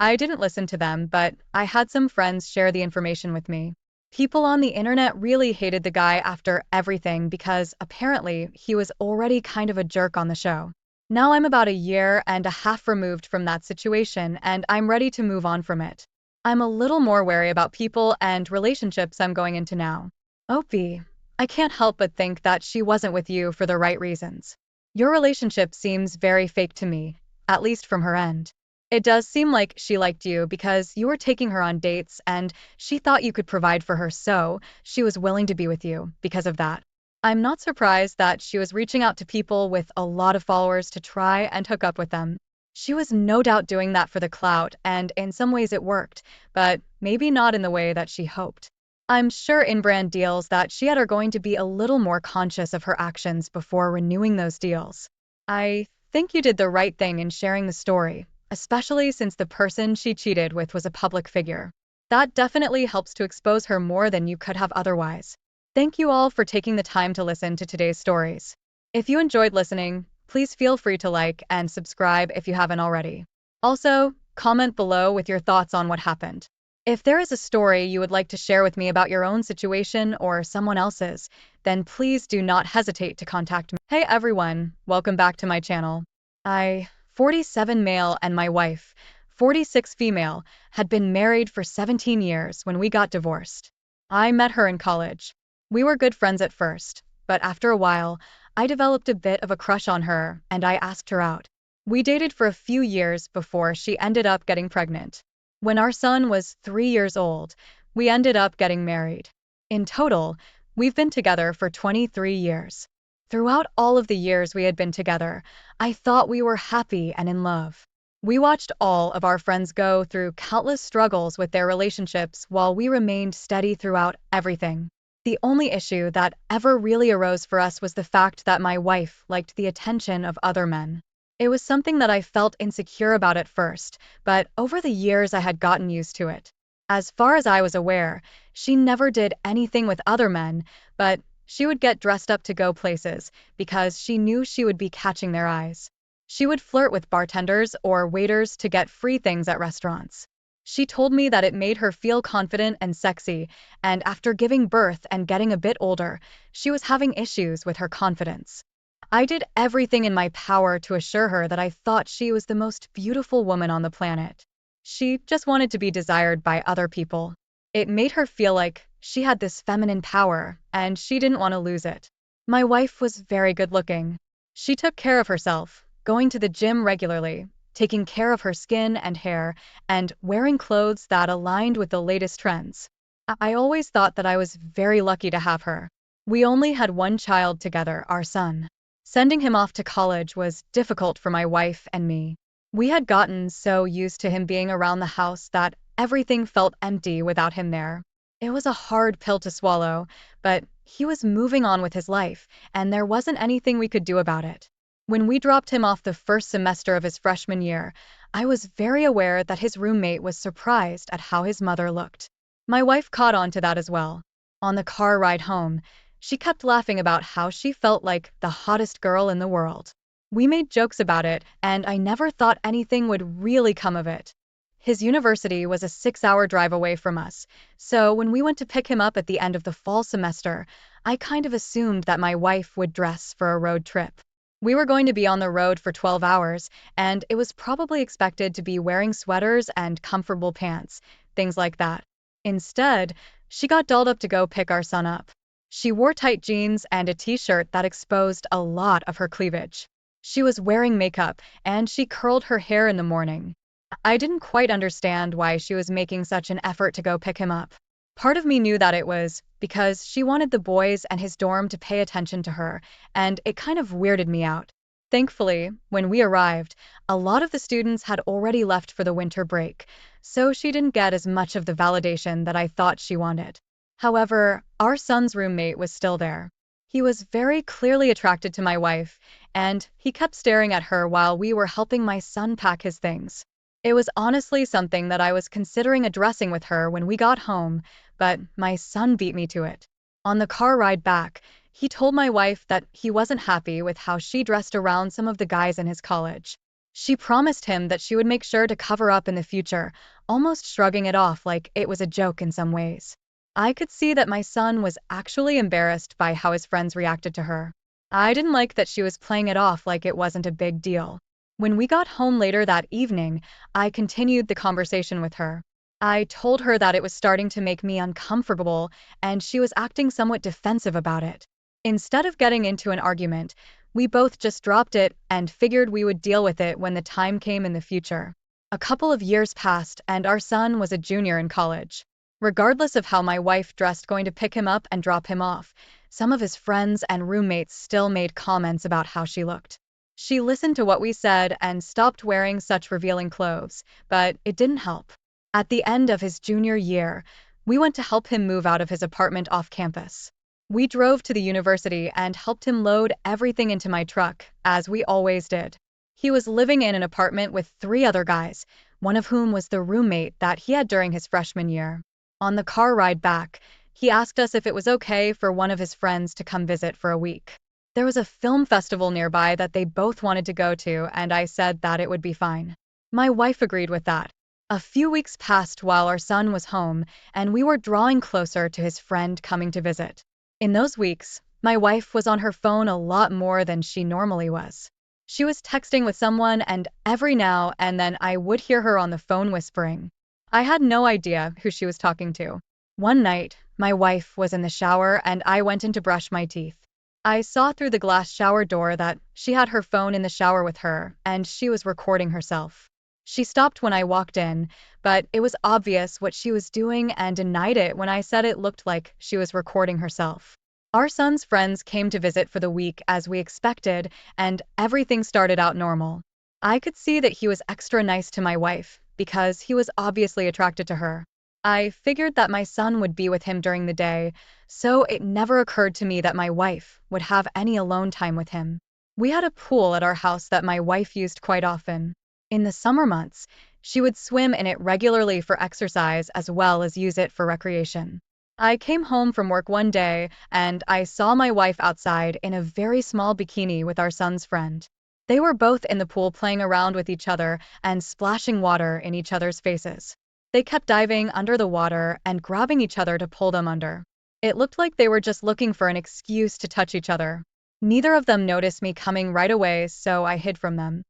A: I didn't listen to them, but I had some friends share the information with me. People on the internet really hated the guy after everything because apparently he was already kind of a jerk on the show. Now I'm about a year and a half removed from that situation, and I'm ready to move on from it. I'm a little more wary about people and relationships I'm going into now. Opie, I can't help but think that she wasn't with you for the right reasons. Your relationship seems very fake to me, at least from her end. It does seem like she liked you because you were taking her on dates and she thought you could provide for her, so she was willing to be with you because of that. I'm not surprised that she was reaching out to people with a lot of followers to try and hook up with them. She was no doubt doing that for the clout, and in some ways it worked, but maybe not in the way that she hoped. I'm sure in brand deals that she had are going to be a little more conscious of her actions before renewing those deals. I think you did the right thing in sharing the story, especially since the person she cheated with was a public figure. That definitely helps to expose her more than you could have otherwise. Thank you all for taking the time to listen to today's stories. If you enjoyed listening, please feel free to like and subscribe if you haven't already. Also, comment below with your thoughts on what happened. If there is a story you would like to share with me about your own situation or someone else's, then please do not hesitate to contact me. Hey everyone, welcome back to my channel. 47 male, and my wife, 46 female, had been married for 17 years when we got divorced. I met her in college. We were good friends at first, but after a while, I developed a bit of a crush on her and I asked her out. We dated for a few years before she ended up getting pregnant. When our son was 3 years old, we ended up getting married. In total, we've been together for 23 years. Throughout all of the years we had been together, I thought we were happy and in love. We watched all of our friends go through countless struggles with their relationships while we remained steady throughout everything. The only issue that ever really arose for us was the fact that my wife liked the attention of other men. It was something that I felt insecure about at first, but over the years I had gotten used to it. As far as I was aware, she never did anything with other men, but she would get dressed up to go places because she knew she would be catching their eyes. She would flirt with bartenders or waiters to get free things at restaurants. She told me that it made her feel confident and sexy, and after giving birth and getting a bit older, she was having issues with her confidence. I did everything in my power to assure her that I thought she was the most beautiful woman on the planet. She just wanted to be desired by other people. It made her feel like she had this feminine power, and she didn't want to lose it. My wife was very good looking. She took care of herself, going to the gym regularly, taking care of her skin and hair, and wearing clothes that aligned with the latest trends. I always thought that I was very lucky to have her. We only had one child together, our son. Sending him off to college was difficult for my wife and me. We had gotten so used to him being around the house that everything felt empty without him there. It was a hard pill to swallow, but he was moving on with his life, and there wasn't anything we could do about it. When we dropped him off the first semester of his freshman year, I was very aware that his roommate was surprised at how his mother looked. My wife caught on to that as well. On the car ride home, she kept laughing about how she felt like the hottest girl in the world. We made jokes about it, and I never thought anything would really come of it. His university was a 6-hour drive away from us, so when we went to pick him up at the end of the fall semester, I kind of assumed that my wife would dress for a road trip. We were going to be on the road for 12 hours, and it was probably expected to be wearing sweaters and comfortable pants, things like that. Instead, she got dolled up to go pick our son up. She wore tight jeans and a t-shirt that exposed a lot of her cleavage. She was wearing makeup, and she curled her hair in the morning. I didn't quite understand why she was making such an effort to go pick him up. Part of me knew that it was because she wanted the boys and his dorm to pay attention to her, and it kind of weirded me out. Thankfully, when we arrived, a lot of the students had already left for the winter break, so she didn't get as much of the validation that I thought she wanted. However, our son's roommate was still there. He was very clearly attracted to my wife, and he kept staring at her while we were helping my son pack his things. It was honestly something that I was considering addressing with her when we got home, but my son beat me to it. On the car ride back, he told my wife that he wasn't happy with how she dressed around some of the guys in his college. She promised him that she would make sure to cover up in the future, almost shrugging it off like it was a joke in some ways. I could see that my son was actually embarrassed by how his friends reacted to her. I didn't like that she was playing it off like it wasn't a big deal. When we got home later that evening, I continued the conversation with her. I told her that it was starting to make me uncomfortable, and she was acting somewhat defensive about it. Instead of getting into an argument, we both just dropped it and figured we would deal with it when the time came in the future. A couple of years passed, and our son was a junior in college. Regardless of how my wife dressed going to pick him up and drop him off, some of his friends and roommates still made comments about how she looked. She listened to what we said and stopped wearing such revealing clothes, but it didn't help. At the end of his junior year, we went to help him move out of his apartment off campus. We drove to the university and helped him load everything into my truck, as we always did. He was living in an apartment with three other guys, one of whom was the roommate that he had during his freshman year. On the car ride back, he asked us if it was okay for one of his friends to come visit for a week. There was a film festival nearby that they both wanted to go to, and I said that it would be fine. My wife agreed with that. A few weeks passed while our son was home, and we were drawing closer to his friend coming to visit. In those weeks, my wife was on her phone a lot more than she normally was. She was texting with someone, and every now and then I would hear her on the phone whispering. I had no idea who she was talking to. One night, my wife was in the shower and I went in to brush my teeth. I saw through the glass shower door that she had her phone in the shower with her and she was recording herself. She stopped when I walked in, but it was obvious what she was doing and denied it when I said it looked like she was recording herself. Our son's friends came to visit for the week as we expected, and everything started out normal. I could see that he was extra nice to my wife, because he was obviously attracted to her. I figured that my son would be with him during the day, so it never occurred to me that my wife would have any alone time with him. We had a pool at our house that my wife used quite often. In the summer months, she would swim in it regularly for exercise as well as use it for recreation. I came home from work one day and I saw my wife outside in a very small bikini with our son's friend. They were both in the pool playing around with each other and splashing water in each other's faces. They kept diving under the water and grabbing each other to pull them under. It looked like they were just looking for an excuse to touch each other. Neither of them noticed me coming right away, so I hid from them.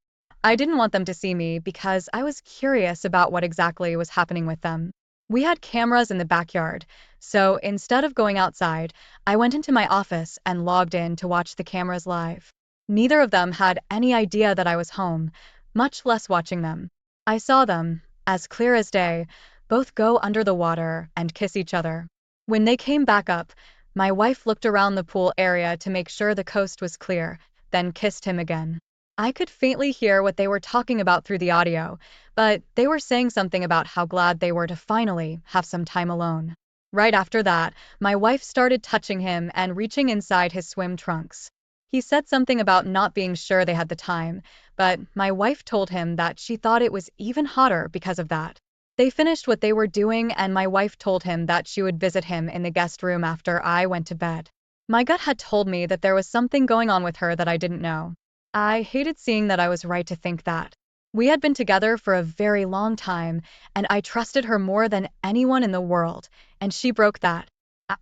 A: I didn't want them to see me because I was curious about what exactly was happening with them. We had cameras in the backyard, so instead of going outside, I went into my office and logged in to watch the cameras live. Neither of them had any idea that I was home, much less watching them. I saw them, as clear as day, both go under the water and kiss each other. When they came back up, my wife looked around the pool area to make sure the coast was clear, then kissed him again. I could faintly hear what they were talking about through the audio, but they were saying something about how glad they were to finally have some time alone. Right after that, my wife started touching him and reaching inside his swim trunks. He said something about not being sure they had the time, but my wife told him that she thought it was even hotter because of that. They finished what they were doing and my wife told him that she would visit him in the guest room after I went to bed. My gut had told me that there was something going on with her that I didn't know. I hated seeing that I was right to think that. We had been together for a very long time, and I trusted her more than anyone in the world, and she broke that.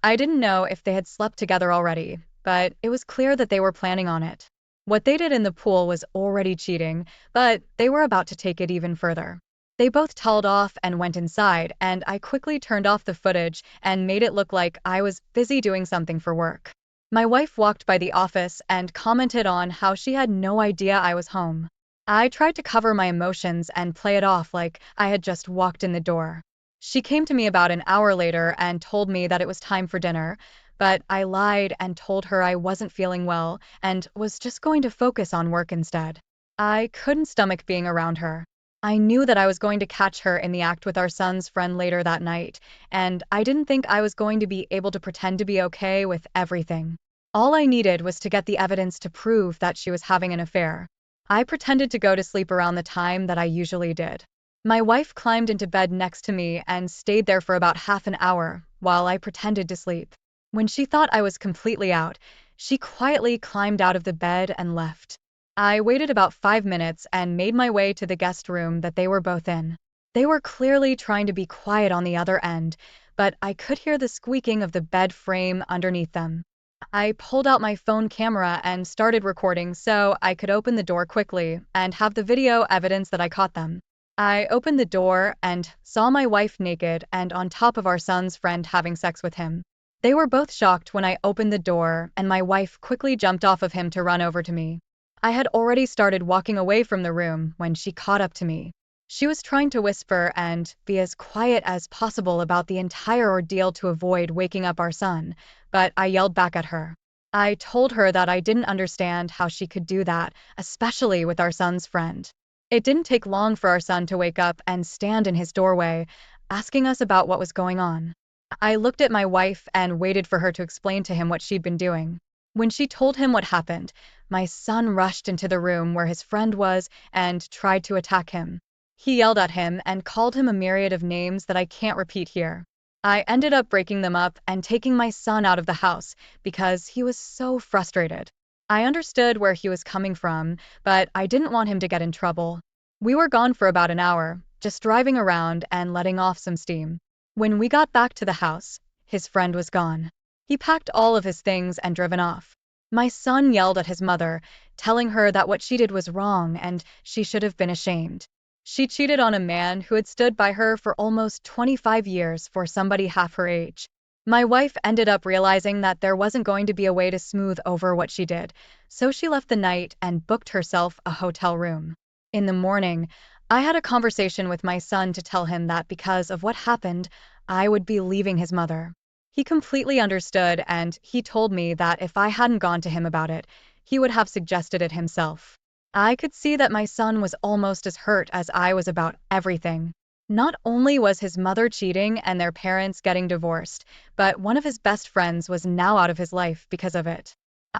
A: I didn't know if they had slept together already, but it was clear that they were planning on it. What they did in the pool was already cheating, but they were about to take it even further. They both toweled off and went inside, and I quickly turned off the footage and made it look like I was busy doing something for work. My wife walked by the office and commented on how she had no idea I was home. I tried to cover my emotions and play it off like I had just walked in the door. She came to me about an hour later and told me that it was time for dinner, but I lied and told her I wasn't feeling well and was just going to focus on work instead. I couldn't stomach being around her. I knew that I was going to catch her in the act with our son's friend later that night, and I didn't think I was going to be able to pretend to be okay with everything. All I needed was to get the evidence to prove that she was having an affair. I pretended to go to sleep around the time that I usually did. My wife climbed into bed next to me and stayed there for about half an hour while I pretended to sleep. When she thought I was completely out, she quietly climbed out of the bed and left. I waited about 5 minutes and made my way to the guest room that they were both in. They were clearly trying to be quiet on the other end, but I could hear the squeaking of the bed frame underneath them. I pulled out my phone camera and started recording so I could open the door quickly and have the video evidence that I caught them. I opened the door and saw my wife naked and on top of our son's friend having sex with him. They were both shocked when I opened the door, and my wife quickly jumped off of him to run over to me. I had already started walking away from the room when she caught up to me. She was trying to whisper and be as quiet as possible about the entire ordeal to avoid waking up our son, but I yelled back at her. I told her that I didn't understand how she could do that, especially with our son's friend. It didn't take long for our son to wake up and stand in his doorway, asking us about what was going on. I looked at my wife and waited for her to explain to him what she'd been doing. When she told him what happened, my son rushed into the room where his friend was and tried to attack him. He yelled at him and called him a myriad of names that I can't repeat here. I ended up breaking them up and taking my son out of the house because he was so frustrated. I understood where he was coming from, but I didn't want him to get in trouble. We were gone for about an hour, just driving around and letting off some steam. When we got back to the house, his friend was gone. He packed all of his things and driven off. My son yelled at his mother, telling her that what she did was wrong and she should have been ashamed. She cheated on a man who had stood by her for almost 25 years for somebody half her age. My wife ended up realizing that there wasn't going to be a way to smooth over what she did, so she left the night and booked herself a hotel room. In the morning, I had a conversation with my son to tell him that because of what happened, I would be leaving his mother. He completely understood, and he told me that if I hadn't gone to him about it, he would have suggested it himself. I could see that my son was almost as hurt as I was about everything. Not only was his mother cheating and their parents getting divorced, but one of his best friends was now out of his life because of it.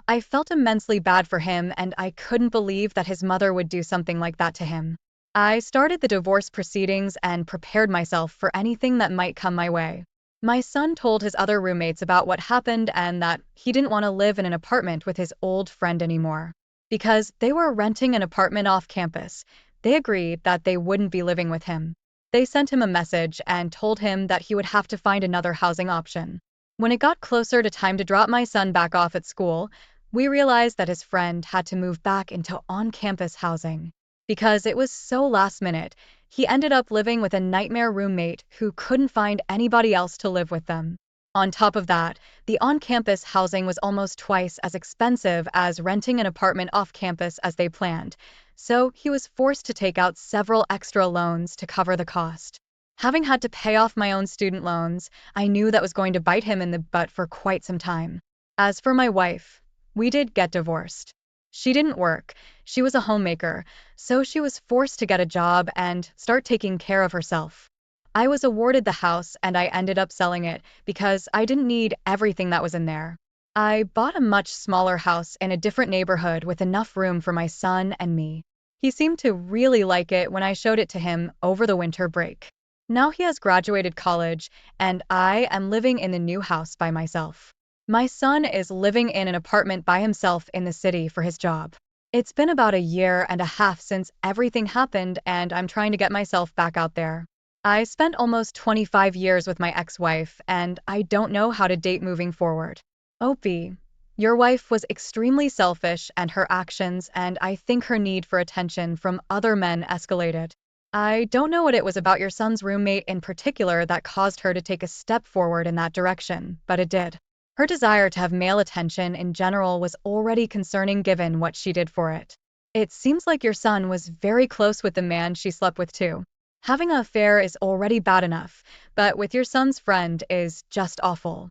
A: I felt immensely bad for him, and I couldn't believe that his mother would do something like that to him. I started the divorce proceedings and prepared myself for anything that might come my way. My son told his other roommates about what happened and that he didn't want to live in an apartment with his old friend anymore. Because they were renting an apartment off campus, they agreed that they wouldn't be living with him. They sent him a message and told him that he would have to find another housing option. When it got closer to time to drop my son back off at school, we realized that his friend had to move back into on-campus housing. Because it was so last minute, he ended up living with a nightmare roommate who couldn't find anybody else to live with them. On top of that, the on-campus housing was almost twice as expensive as renting an apartment off-campus as they planned, so he was forced to take out several extra loans to cover the cost. Having had to pay off my own student loans, I knew that was going to bite him in the butt for quite some time. As for my wife, we did get divorced. She didn't work, she was a homemaker, so she was forced to get a job and start taking care of herself. I was awarded the house and I ended up selling it because I didn't need everything that was in there. I bought a much smaller house in a different neighborhood with enough room for my son and me. He seemed to really like it when I showed it to him over the winter break. Now he has graduated college and I am living in the new house by myself. My son is living in an apartment by himself in the city for his job. It's been about a year and a half since everything happened and I'm trying to get myself back out there. I spent almost 25 years with my ex-wife and I don't know how to date moving forward. Opie, your wife was extremely selfish and her actions and I think her need for attention from other men escalated. I don't know what it was about your son's roommate in particular that caused her to take a step forward in that direction, but it did. Her desire to have male attention in general was already concerning given what she did for it. It seems like your son was very close with the man she slept with too. Having an affair is already bad enough, but with your son's friend is just awful.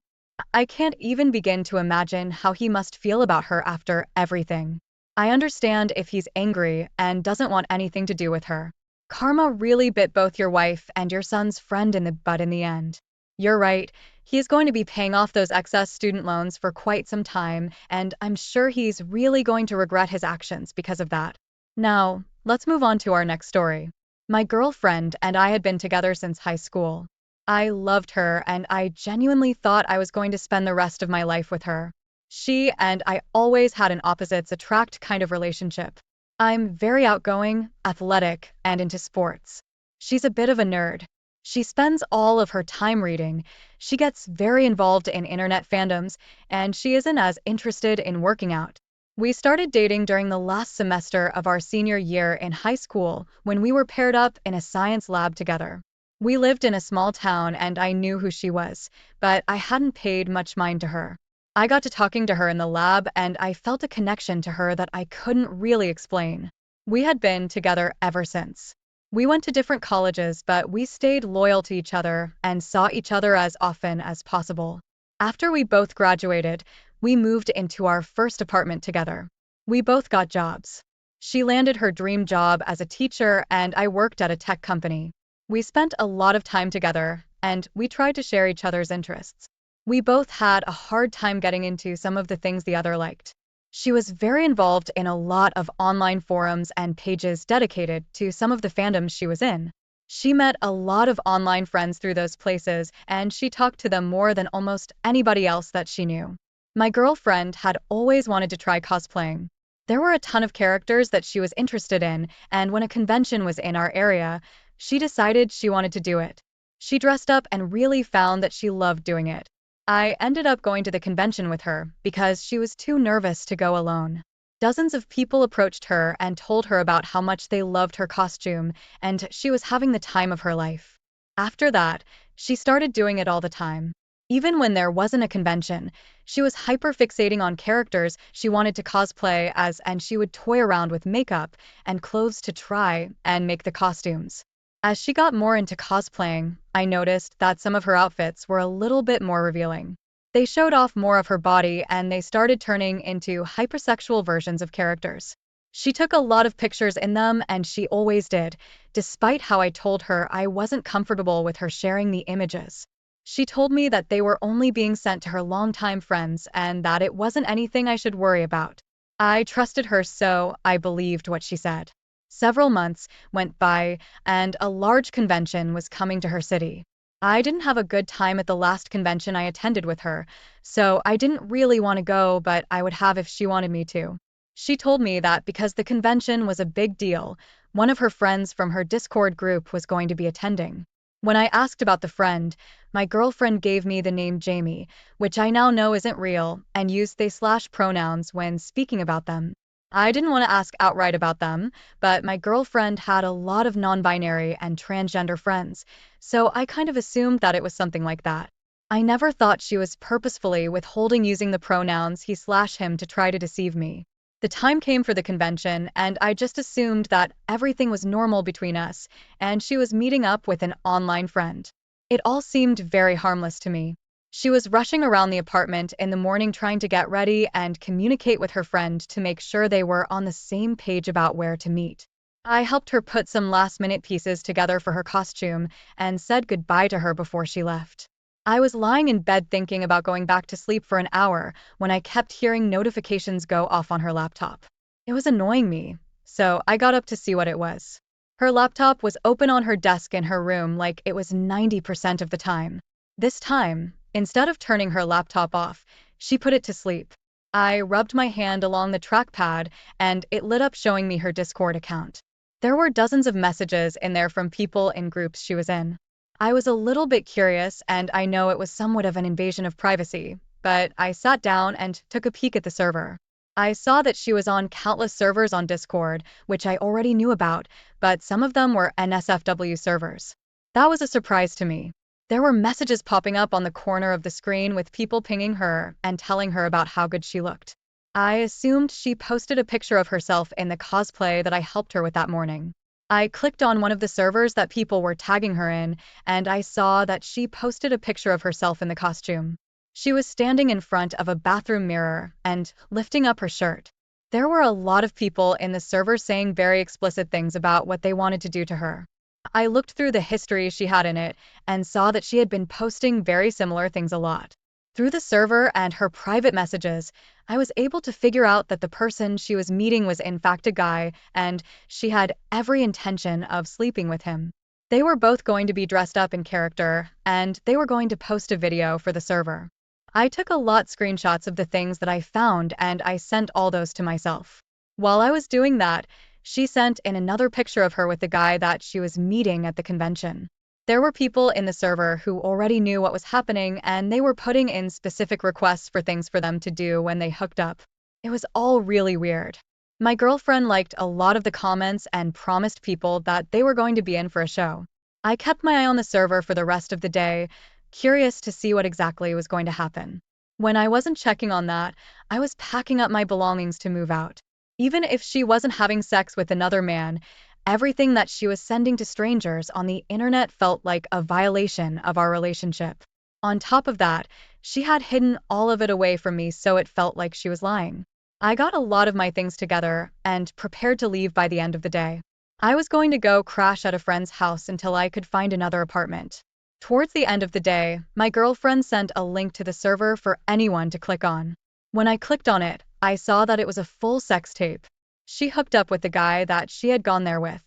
A: I can't even begin to imagine how he must feel about her after everything. I understand if he's angry and doesn't want anything to do with her. Karma really bit both your wife and your son's friend in the butt in the end. You're right, he is going to be paying off those excess student loans for quite some time, and I'm sure he's really going to regret his actions because of that. Now, let's move on to our next story. My girlfriend and I had been together since high school. I loved her and I genuinely thought I was going to spend the rest of my life with her. She and I always had an opposites attract kind of relationship. I'm very outgoing, athletic, and into sports. She's a bit of a nerd. She spends all of her time reading. She gets very involved in internet fandoms, and she isn't as interested in working out. We started dating during the last semester of our senior year in high school when we were paired up in a science lab together. We lived in a small town and I knew who she was, but I hadn't paid much mind to her. I got to talking to her in the lab and I felt a connection to her that I couldn't really explain. We had been together ever since. We went to different colleges, but we stayed loyal to each other and saw each other as often as possible. After we both graduated, we moved into our first apartment together. We both got jobs. She landed her dream job as a teacher and I worked at a tech company. We spent a lot of time together and we tried to share each other's interests. We both had a hard time getting into some of the things the other liked. She was very involved in a lot of online forums and pages dedicated to some of the fandoms she was in. She met a lot of online friends through those places, and she talked to them more than almost anybody else that she knew. My girlfriend had always wanted to try cosplaying. There were a ton of characters that she was interested in, and when a convention was in our area, she decided she wanted to do it. She dressed up and really found that she loved doing it. I ended up going to the convention with her because she was too nervous to go alone. Dozens of people approached her and told her about how much they loved her costume, and she was having the time of her life. After that, she started doing it all the time. Even when there wasn't a convention, she was hyper-fixating on characters she wanted to cosplay as, and she would toy around with makeup and clothes to try and make the costumes. As she got more into cosplaying, I noticed that some of her outfits were a little bit more revealing. They showed off more of her body and they started turning into hypersexual versions of characters. She took a lot of pictures in them and she always did, despite how I told her I wasn't comfortable with her sharing the images. She told me that they were only being sent to her longtime friends and that it wasn't anything I should worry about. I trusted her, so I believed what she said. Several months went by, and a large convention was coming to her city. I didn't have a good time at the last convention I attended with her, so I didn't really want to go, but I would have if she wanted me to. She told me that because the convention was a big deal, one of her friends from her Discord group was going to be attending. When I asked about the friend, my girlfriend gave me the name Jamie, which I now know isn't real, and used they/pronouns when speaking about them. I didn't want to ask outright about them, but my girlfriend had a lot of non-binary and transgender friends, so I kind of assumed that it was something like that. I never thought she was purposefully withholding using the pronouns he/him to try to deceive me. The time came for the convention, and I just assumed that everything was normal between us, and she was meeting up with an online friend. It all seemed very harmless to me. She was rushing around the apartment in the morning trying to get ready and communicate with her friend to make sure they were on the same page about where to meet. I helped her put some last-minute pieces together for her costume and said goodbye to her before she left. I was lying in bed thinking about going back to sleep for an hour when I kept hearing notifications go off on her laptop. It was annoying me, so I got up to see what it was. Her laptop was open on her desk in her room like it was 90% of the time. This time, instead of turning her laptop off, she put it to sleep. I rubbed my hand along the trackpad and it lit up showing me her Discord account. There were dozens of messages in there from people in groups she was in. I was a little bit curious and I know it was somewhat of an invasion of privacy, but I sat down and took a peek at the server. I saw that she was on countless servers on Discord, which I already knew about, but some of them were NSFW servers. That was a surprise to me. There were messages popping up on the corner of the screen with people pinging her and telling her about how good she looked. I assumed she posted a picture of herself in the cosplay that I helped her with that morning. I clicked on one of the servers that people were tagging her in, and I saw that she posted a picture of herself in the costume. She was standing in front of a bathroom mirror and lifting up her shirt. There were a lot of people in the server saying very explicit things about what they wanted to do to her. I looked through the history she had in it and saw that she had been posting very similar things a lot. Through the server and her private messages, I was able to figure out that the person she was meeting was in fact a guy, and she had every intention of sleeping with him. They were both going to be dressed up in character, and they were going to post a video for the server. I took a lot screenshots of the things that I found and I sent all those to myself. While I was doing that, she sent in another picture of her with the guy that she was meeting at the convention. There were people in the server who already knew what was happening and they were putting in specific requests for things for them to do when they hooked up. It was all really weird. My girlfriend liked a lot of the comments and promised people that they were going to be in for a show. I kept my eye on the server for the rest of the day, curious to see what exactly was going to happen. When I wasn't checking on that, I was packing up my belongings to move out. Even if she wasn't having sex with another man, everything that she was sending to strangers on the internet felt like a violation of our relationship. On top of that, she had hidden all of it away from me, so it felt like she was lying. I got a lot of my things together and prepared to leave by the end of the day. I was going to go crash at a friend's house until I could find another apartment. Towards the end of the day, my girlfriend sent a link to the server for anyone to click on. When I clicked on it, I saw that it was a full sex tape. She hooked up with the guy that she had gone there with.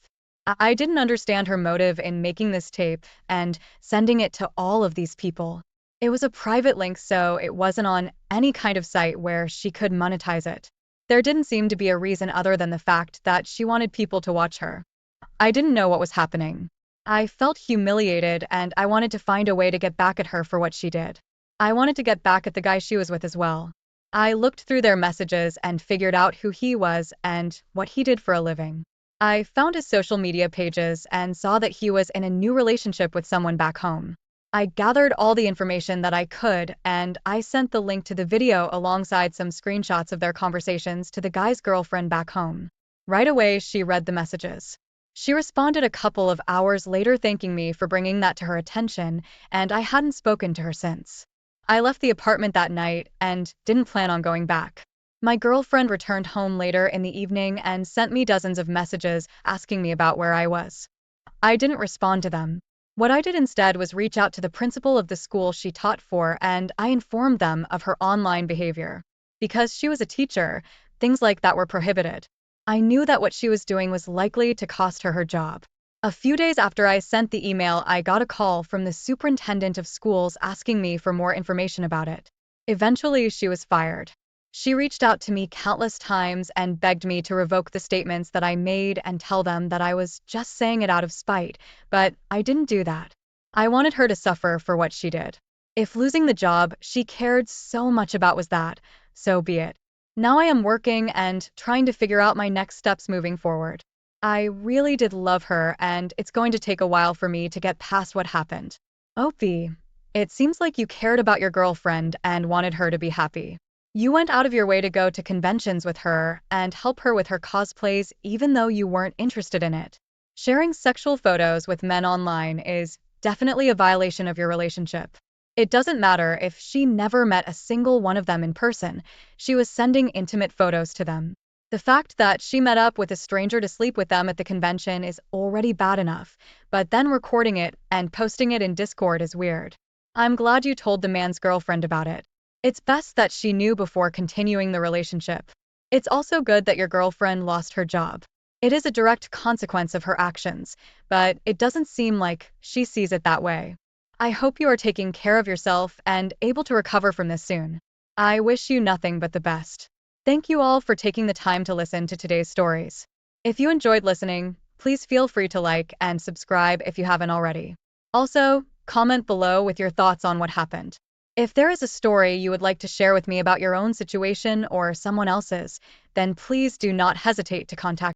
A: I didn't understand her motive in making this tape and sending it to all of these people. It was a private link, so it wasn't on any kind of site where she could monetize it. There didn't seem to be a reason other than the fact that she wanted people to watch her. I didn't know what was happening. I felt humiliated and I wanted to find a way to get back at her for what she did. I wanted to get back at the guy she was with as well. I looked through their messages and figured out who he was and what he did for a living. I found his social media pages and saw that he was in a new relationship with someone back home. I gathered all the information that I could and I sent the link to the video alongside some screenshots of their conversations to the guy's girlfriend back home. Right away, she read the messages. She responded a couple of hours later thanking me for bringing that to her attention, and I hadn't spoken to her since. I left the apartment that night and didn't plan on going back. My girlfriend returned home later in the evening and sent me dozens of messages asking me about where I was. I didn't respond to them. What I did instead was reach out to the principal of the school she taught for and I informed them of her online behavior. Because she was a teacher, things like that were prohibited. I knew that what she was doing was likely to cost her her job. A few days after I sent the email, I got a call from the superintendent of schools asking me for more information about it. Eventually, she was fired. She reached out to me countless times and begged me to revoke the statements that I made and tell them that I was just saying it out of spite, but I didn't do that. I wanted her to suffer for what she did. If losing the job she cared so much about was that, so be it. Now I am working and trying to figure out my next steps moving forward. I really did love her, and it's going to take a while for me to get past what happened. Opie, it seems like you cared about your girlfriend and wanted her to be happy. You went out of your way to go to conventions with her and help her with her cosplays even though you weren't interested in it. Sharing sexual photos with men online is definitely a violation of your relationship. It doesn't matter if she never met a single one of them in person, she was sending intimate photos to them. The fact that she met up with a stranger to sleep with them at the convention is already bad enough, but then recording it and posting it in Discord is weird. I'm glad you told the man's girlfriend about it. It's best that she knew before continuing the relationship. It's also good that your girlfriend lost her job. It is a direct consequence of her actions, but it doesn't seem like she sees it that way. I hope you are taking care of yourself and able to recover from this soon. I wish you nothing but the best. Thank you all for taking the time to listen to today's stories. If you enjoyed listening, please feel free to like and subscribe if you haven't already. Also, comment below with your thoughts on what happened. If there is a story you would like to share with me about your own situation or someone else's, then please do not hesitate to contact